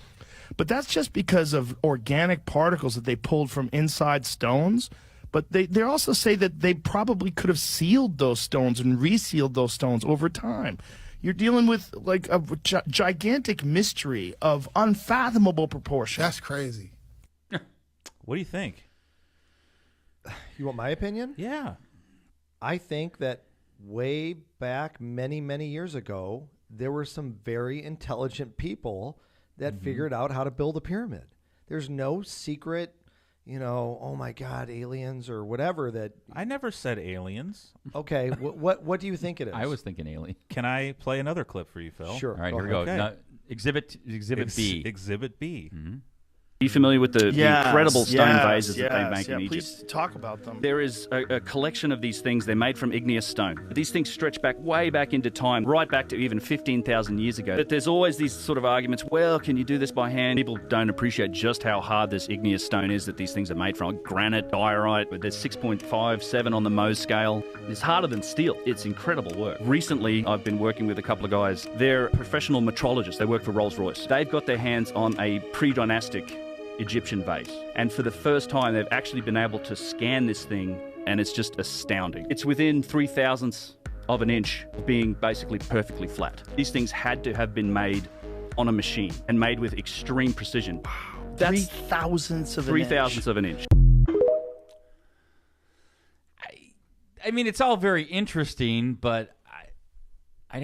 but that's just because of organic particles that they pulled from inside stones. But they also say that they probably could have sealed those stones and resealed those stones over time. You're dealing with like a gigantic mystery of unfathomable proportions. That's crazy. What do you think? You want my opinion? Yeah. I think that way back many, many years ago, there were some very intelligent people that figured out how to build a pyramid. There's no secret, oh my God, aliens or whatever that. I never said aliens. Okay, what do you think it is? I was thinking alien. Can I play another clip for you, Phil? Sure. All right, here we ahead. go. Okay. Now, exhibit B. Exhibit B. Mm-hmm. Are you familiar with the incredible stone vases that they make in Egypt? Please talk about them. There is a collection of these things. They're made from igneous stone. These things stretch back way back into time, right back to even 15,000 years ago. But there's always these sort of arguments, well, can you do this by hand? People don't appreciate just how hard this igneous stone is that these things are made from. Granite, diorite, there's 6.57 on the Mohs scale. It's harder than steel. It's incredible work. Recently, I've been working with a couple of guys. They're professional metrologists. They work for Rolls-Royce. They've got their hands on a pre-dynastic Egyptian vase. And for the first time, they've actually been able to scan this thing, and it's just astounding. It's within 3,000ths of an inch of being basically perfectly flat. These things had to have been made on a machine and made with extreme precision. That's 3,000ths of an inch. 3,000ths of an inch. I mean, it's all very interesting, but I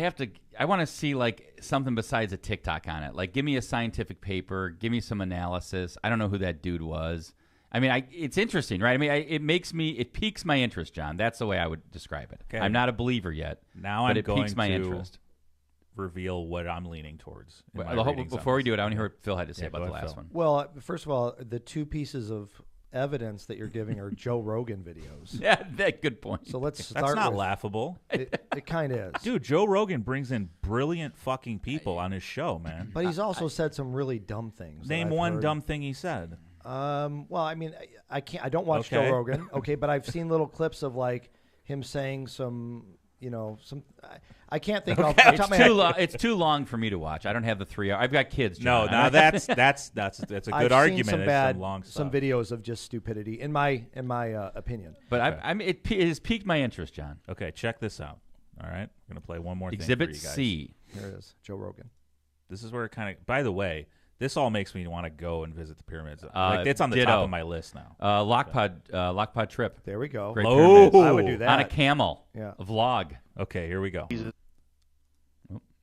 want to see like something besides a TikTok on it. Like, give me a scientific paper, give me some analysis. I don't know who that dude was. I mean, it's interesting, right? I mean, it piques my interest, John. That's the way I would describe it. Okay. I'm not a believer yet. Now but I'm it going piques my to interest. reveal what I'm leaning towards. in my Well, ratings before on we this. do it, I want to hear what Phil had to say Yeah, about go the ahead, last Phil. one. Well, first of all, the two pieces of evidence that you're giving are Joe Rogan videos. Yeah, that good point. So let's start That's not with, laughable. It kind of is. Dude, Joe Rogan brings in brilliant fucking people on his show, man. But he's also said some really dumb things. that Name I've one heard. dumb thing he said. Well, I mean, I can't. I don't watch Okay. Joe Rogan. Okay, but I've seen little clips of like him saying some. I can't think off the top of my head. It's too long for me to watch. I don't have the 3 hours. I've got kids. No, John. now that's a good I've argument. Seen some It's bad, some long some stuff. videos of just stupidity. In my opinion. But it has piqued my interest, John. Okay, check this out. All right, I'm gonna play one more Exhibit thing for you guys. C. Here it is, Joe Rogan. This is where it kind of. By the way, this all makes me want to go and visit the pyramids. Like, it's on the top ditto. of my list now. Lockpod trip. There we go. Great Oh. pyramids. I would do that. On a camel. Yeah. A vlog. Okay, here we go.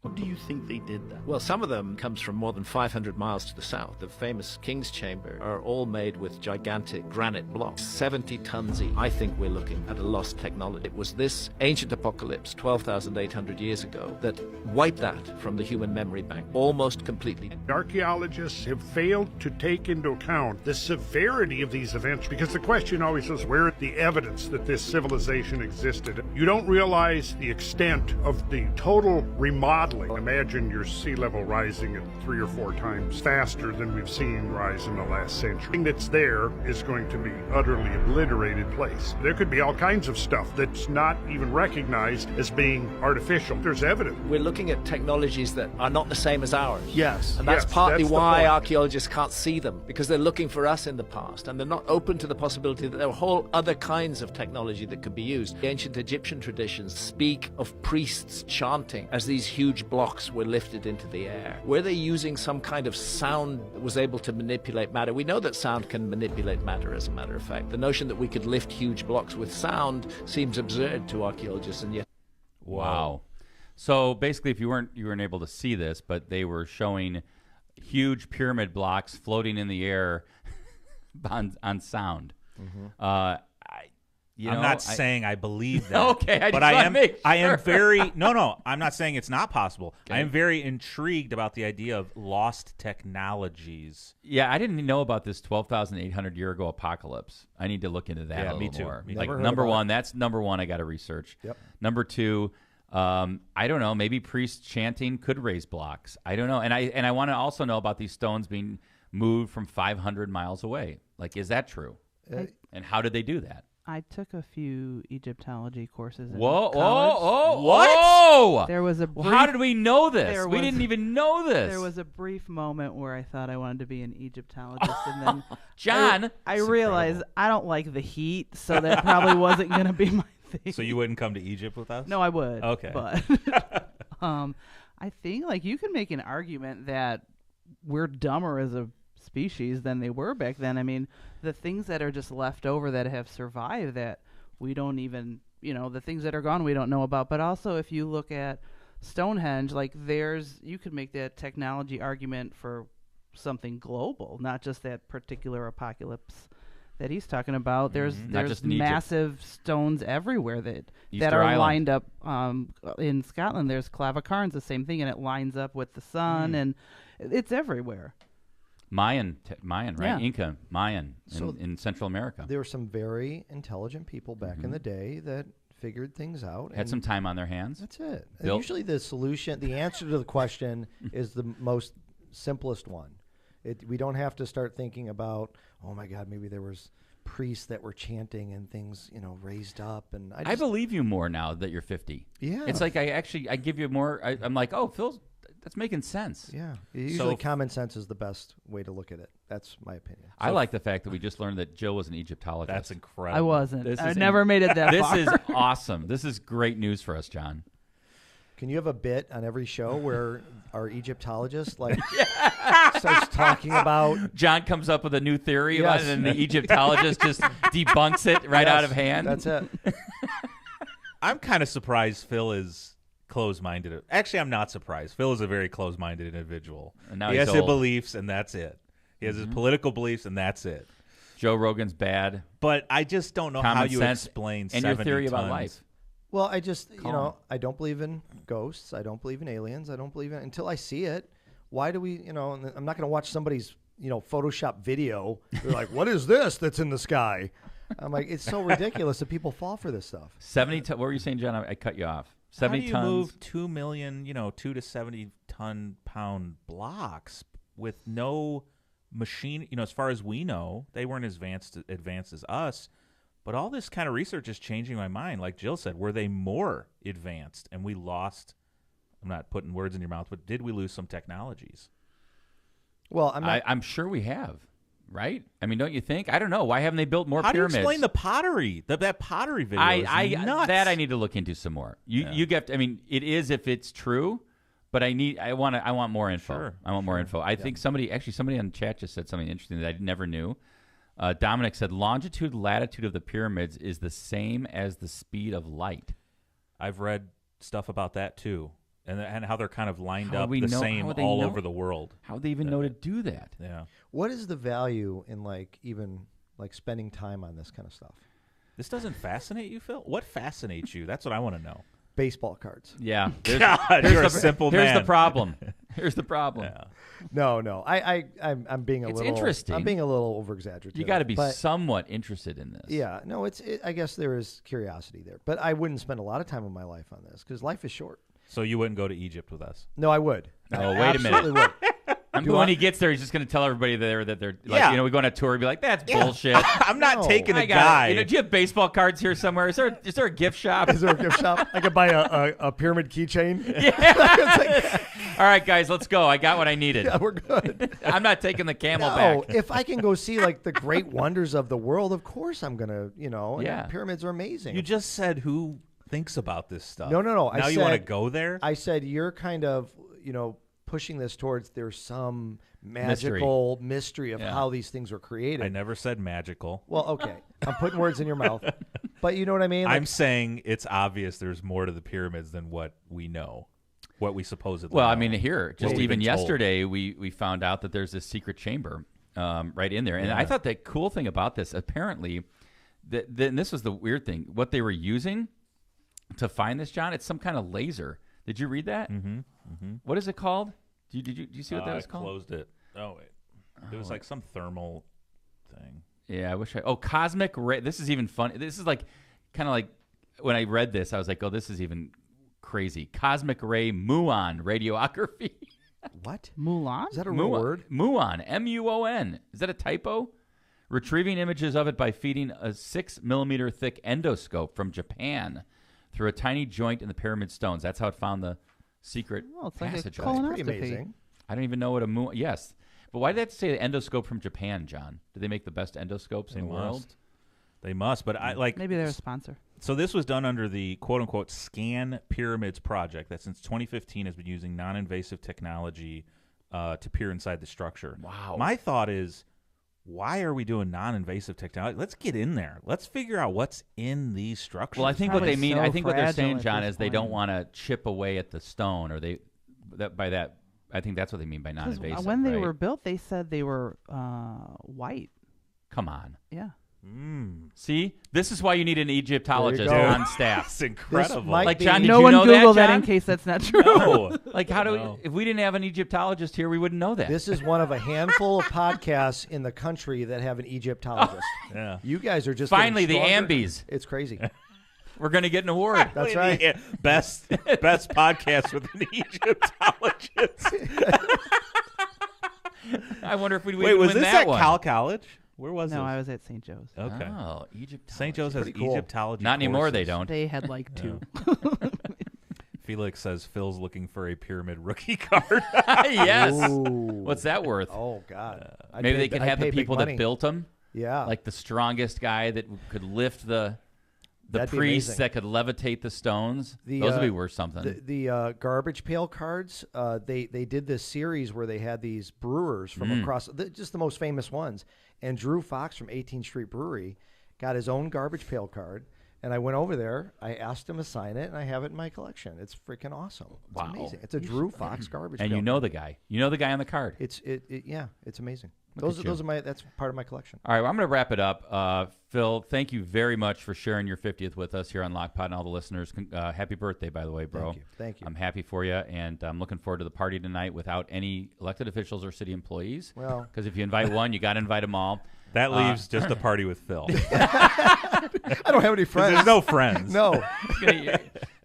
What do you think they did that? Well, some of them comes from more than 500 miles to the south. The famous King's Chamber are all made with gigantic granite blocks, 70 tons each. I think we're looking at a lost technology. It was this ancient apocalypse 12,800 years ago that wiped that from the human memory bank almost completely. Archaeologists have failed to take into account the severity of these events because the question always is, where is the evidence that this civilization existed? You don't realize the extent of the total remodeling. Imagine your sea level rising at 3 or 4 times faster than we've seen rise in the last century. The thing that's there is going to be utterly obliterated place. There could be all kinds of stuff that's not even recognized as being artificial. There's evidence. We're looking at technologies that are not the same as ours. Yes. And that's Yes, partly that's the why point. archaeologists can't see them, because they're looking for us in the past, and they're not open to the possibility that there are whole other kinds of technology that could be used. The ancient Egyptian traditions speak of priests chanting as these huge blocks were lifted into the air. Were they using some kind of sound that was able to manipulate matter? We know that sound can manipulate matter, as a matter of fact. The notion that we could lift huge blocks with sound seems absurd to archaeologists, and yet Wow. So basically, if you weren't able to see this, but they were showing huge pyramid blocks floating in the air on sound. I'm not saying I believe that. Okay, but I am very no. I'm not saying it's not possible. Okay. I am very intrigued about the idea of lost technologies. Yeah, I didn't know about this 12,800 year ago apocalypse. I need to look into that a little more. Like number one, that's number one. I got to research. Yep. Number two, I don't know. Maybe priests chanting could raise blocks. I don't know. And I want to also know about these stones being moved from 500 miles away. Like, is that true? And how did they do that? I took a few Egyptology courses in college. Whoa! There was a brief, how did we know this? We didn't even know this. There was a brief moment where I thought I wanted to be an Egyptologist, and then John, I realized I don't like the heat, so that probably wasn't going to be my thing. So you wouldn't come to Egypt with us? No, I would. Okay. But I think like you can make an argument that we're dumber as a species than they were back then. I mean, the things that are just left over that have survived that we don't even, the things that are gone we don't know about. But also if you look at Stonehenge, like you could make that technology argument for something global, not just that particular apocalypse that he's talking about. There's massive stones everywhere that are lined up. In Scotland, there's Clavacarn's the same thing, and it lines up with the sun, and it's everywhere. Mayan, right? Yeah. Inca, Mayan in Central America. There were some very intelligent people back in the day that figured things out. Had some time on their hands. That's it. And usually the answer to the question is the most simplest one. We don't have to start thinking about, oh my God, maybe there was priests that were chanting and things, raised up. And I believe you more now that you're 50. Yeah. It's like I give you more. I'm like, oh, that's making sense. Yeah. Usually common sense is the best way to look at it. That's my opinion. I like the fact that we just learned that Jill was an Egyptologist. That's incredible. I wasn't. I never made it that far. This is awesome. This is great news for us, John. Can you have a bit on every show where our Egyptologist starts talking about... John comes up with a new theory about it, and the Egyptologist just debunks it out of hand? That's it. I'm kind of surprised Phil is closed-minded. Actually, I'm not surprised. Phil is a very closed-minded individual. And now he has his his beliefs, and that's it. He has his political beliefs, and that's it. Joe Rogan's bad. But I just don't know how you explain 70 and your theory tons. about life. Well, I just, I don't believe in ghosts. I don't believe in aliens. I don't believe in until I see it. Why do we, I'm not going to watch somebody's, Photoshop video. They're like, what is this that's in the sky? I'm like, it's so ridiculous that people fall for this stuff. 70 tons. What were you saying, John? I cut you off. 70 How do you tons. move 2 million, 2 to 70 pound blocks with no machine? As far as we know, they weren't as advanced as us. But all this kind of research is changing my mind. Like Jill said, were they more advanced and we lost? I'm not putting words in your mouth, but did we lose some technologies? Well, I'm sure we have, right? I mean, don't you think? I don't know. Why haven't they built more pyramids? How do you explain the pottery? That pottery video is nuts. That I need to look into some more. You get. I mean, it is if it's true, but I want more info. Sure, I want more info. I think somebody on chat just said something interesting that I never knew. Dominic said longitude, latitude of the pyramids is the same as the speed of light. I've read stuff about that too, and how they're kind of lined up the same all over the world. How they even know to do that? Yeah. What is the value in even spending time on this kind of stuff? This doesn't fascinate you, Phil? What fascinates you? That's what I want to know. Baseball cards. Yeah. God, you're a simple man. Here's the problem. Here's the problem. Yeah. No. I'm being a little. It's interesting. I'm being a little over exaggerated. You got to be somewhat interested in this. Yeah. No. I guess there is curiosity there, but I wouldn't spend a lot of time of my life on this because life is short. So you wouldn't go to Egypt with us? No, I would. Oh, wait a minute. Would. When he gets there, he's just going to tell everybody that they're like, we go on a tour and be like, that's bullshit. I'm not taking a guy. Do you have baseball cards here somewhere? Is there a gift shop? Is there a gift shop? I could buy a pyramid keychain. Yeah. All right, guys, let's go. I got what I needed. Yeah, we're good. I'm not taking the camel back. If I can go see the great wonders of the world, of course I'm going to, Yeah. And pyramids are amazing. You just said who thinks about this stuff. No. Now you want to go there? I said you're kind of, pushing this towards there's some magical mystery of how these things were created. I never said magical. Well, okay. I'm putting words in your mouth. But you know what I mean? I'm saying it's obvious there's more to the pyramids than what we know, what we supposedly know. I mean, just even yesterday, we found out that there's this secret chamber right in there. And I thought the cool thing about this, apparently, Then this was the weird thing. What they were using to find this, John, it's some kind of laser. Did you read that? Mm-hmm. Mm-hmm. What is it called? Did you see what that was I called? Closed it. Oh wait, it was like some thermal thing. Yeah, I wish I. Oh, cosmic ray. This is even funny. This is like kind of like when I read this, I was like, oh, this is even crazy. Cosmic ray muon radiography. What? Mulan? Is that a real word? Muon. M-U-O-N. Is that a typo? Retrieving images of it by feeding a 6 millimeter thick endoscope from Japan through a tiny joint in the pyramid stones. That's how it found the secret It's like a passageway. colonoscopy. Pretty amazing. I don't even know what a muon. Yes, but why did they have to say the endoscope from Japan, John? Do they make the best endoscopes in the world? They must, but I like. Maybe they're a sponsor. So this was done under the quote-unquote Scan Pyramids project that since 2015 has been using non-invasive technology to peer inside the structure. Wow. My thought is, why are we doing non-invasive technology? Let's get in there. Let's figure out what's in these structures. Well, I think what Probably they mean, so I think what they're saying, fragile at John, this is they don't point. want to chip away at the stone, or I think that's what they mean by 'Cause non-invasive. when they right? were built, they said they were white. Come on. Yeah. See, this is why you need an Egyptologist go. on staff. That's incredible. might Like be- John, did No you one know Google that, that John? in case that's not true. No. Like, how do No. we? If we didn't have an Egyptologist here, we wouldn't know that. This is one of a handful of podcasts in the country that have an Egyptologist. Yeah. You guys are just Finally, the getting stronger. Ambies. It's crazy. We're going to get an award. That's right. Yeah. Best podcast with an Egyptologist. I wonder if we'd Wait, was win this that at one. Cal College? Where was No, this? I was at St. Joe's. Okay. Oh, Egypt. St. Joe's has Pretty cool. Egyptology. Not anymore. They courses. don't. They had like two. Felix says Phil's looking for a pyramid rookie card. Yes. Ooh. What's that worth? Oh God. I'd Maybe pay- they could I'd have the pay big people that money. built them, Yeah. like the strongest guy that could lift the That'd be priests amazing. that could levitate the stones. The, Those would be uh, worth something. the garbage pail cards. They did this series where they had these brewers from across, just the most famous ones. And Drew Fox from 18th Street Brewery got his own garbage pail card. And I went over there. I asked him to sign it, and I have it in my collection. It's freaking awesome. It's Wow. amazing. It's a Drew Fox garbage and pail. you know card. the guy. You know the guy on the card. Yeah, it's amazing. Look at you. That's part of my collection. All right, well, I'm going to wrap it up. Phil, thank you very much for sharing your 50th with us here on Lockpod and all the listeners. Happy birthday, by the way, bro. Thank you. I'm happy for you, and I'm looking forward to the party tonight without any elected officials or city employees. Well, because if you invite one, you got to invite them all. That leaves just a party with Phil. I don't have any friends. There's no friends. No.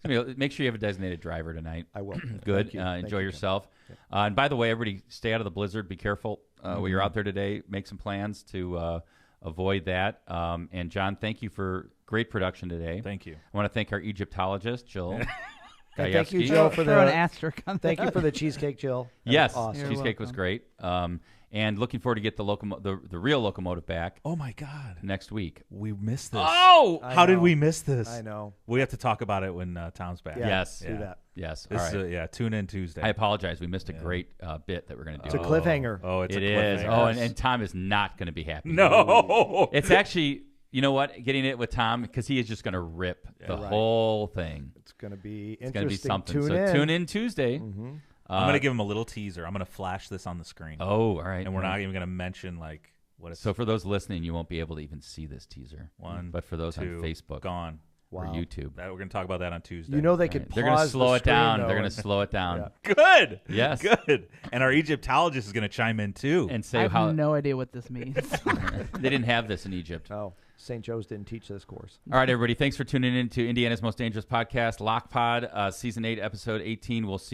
Make sure you have a designated driver tonight. I will. Good. Thank you. Enjoy Thank you, yourself. And by the way, everybody, stay out of the blizzard. Be careful when you're out there today. Make some plans to avoid that. And John, thank you for great production today. Thank you. I want to thank our Egyptologist, Jill. And thank you, Gajewski. Joe, for Throw an the asterisk on thank that. you for the cheesecake, Jill. That Yes, was awesome. You're cheesecake was welcome. great. And looking forward to get the real locomotive back Oh my God. next week. We missed this. Oh, I How did know. we miss this? I know. We have to talk about it when Tom's back. Yeah, Yes. do Yeah. that. yes. This All right. is tune in Tuesday. I apologize. We missed a great bit that we're going to do. It's a cliffhanger. Oh, it's It a is. cliffhanger. Oh, and Tom is not going to be happy. No. It's actually, you know what? Getting it with Tom, because he is just going to rip the right. whole thing. It's going to be It's interesting. going to be something. Tune so in. tune in Tuesday. I'm going to give him a little teaser. I'm going to flash this on the screen. Oh, all right. And we're not even going to mention like what it's So for those listening, you won't be able to even see this teaser. One, But for those on two, Facebook gone. or Wow. YouTube, That we're going to talk about that on Tuesday. You know they right, could they're going to pause slow the it screen, down. though, They're going and- to slow it down. Good. Yes. Good. And our Egyptologist is going to chime in too. And I say have how no idea what this means. they didn't have this in Egypt. Oh, St. Joe's didn't teach this course. All right, everybody. Thanks for tuning in to Indiana's Most Dangerous Podcast, Lockpod, Season 8, Episode 18. We'll see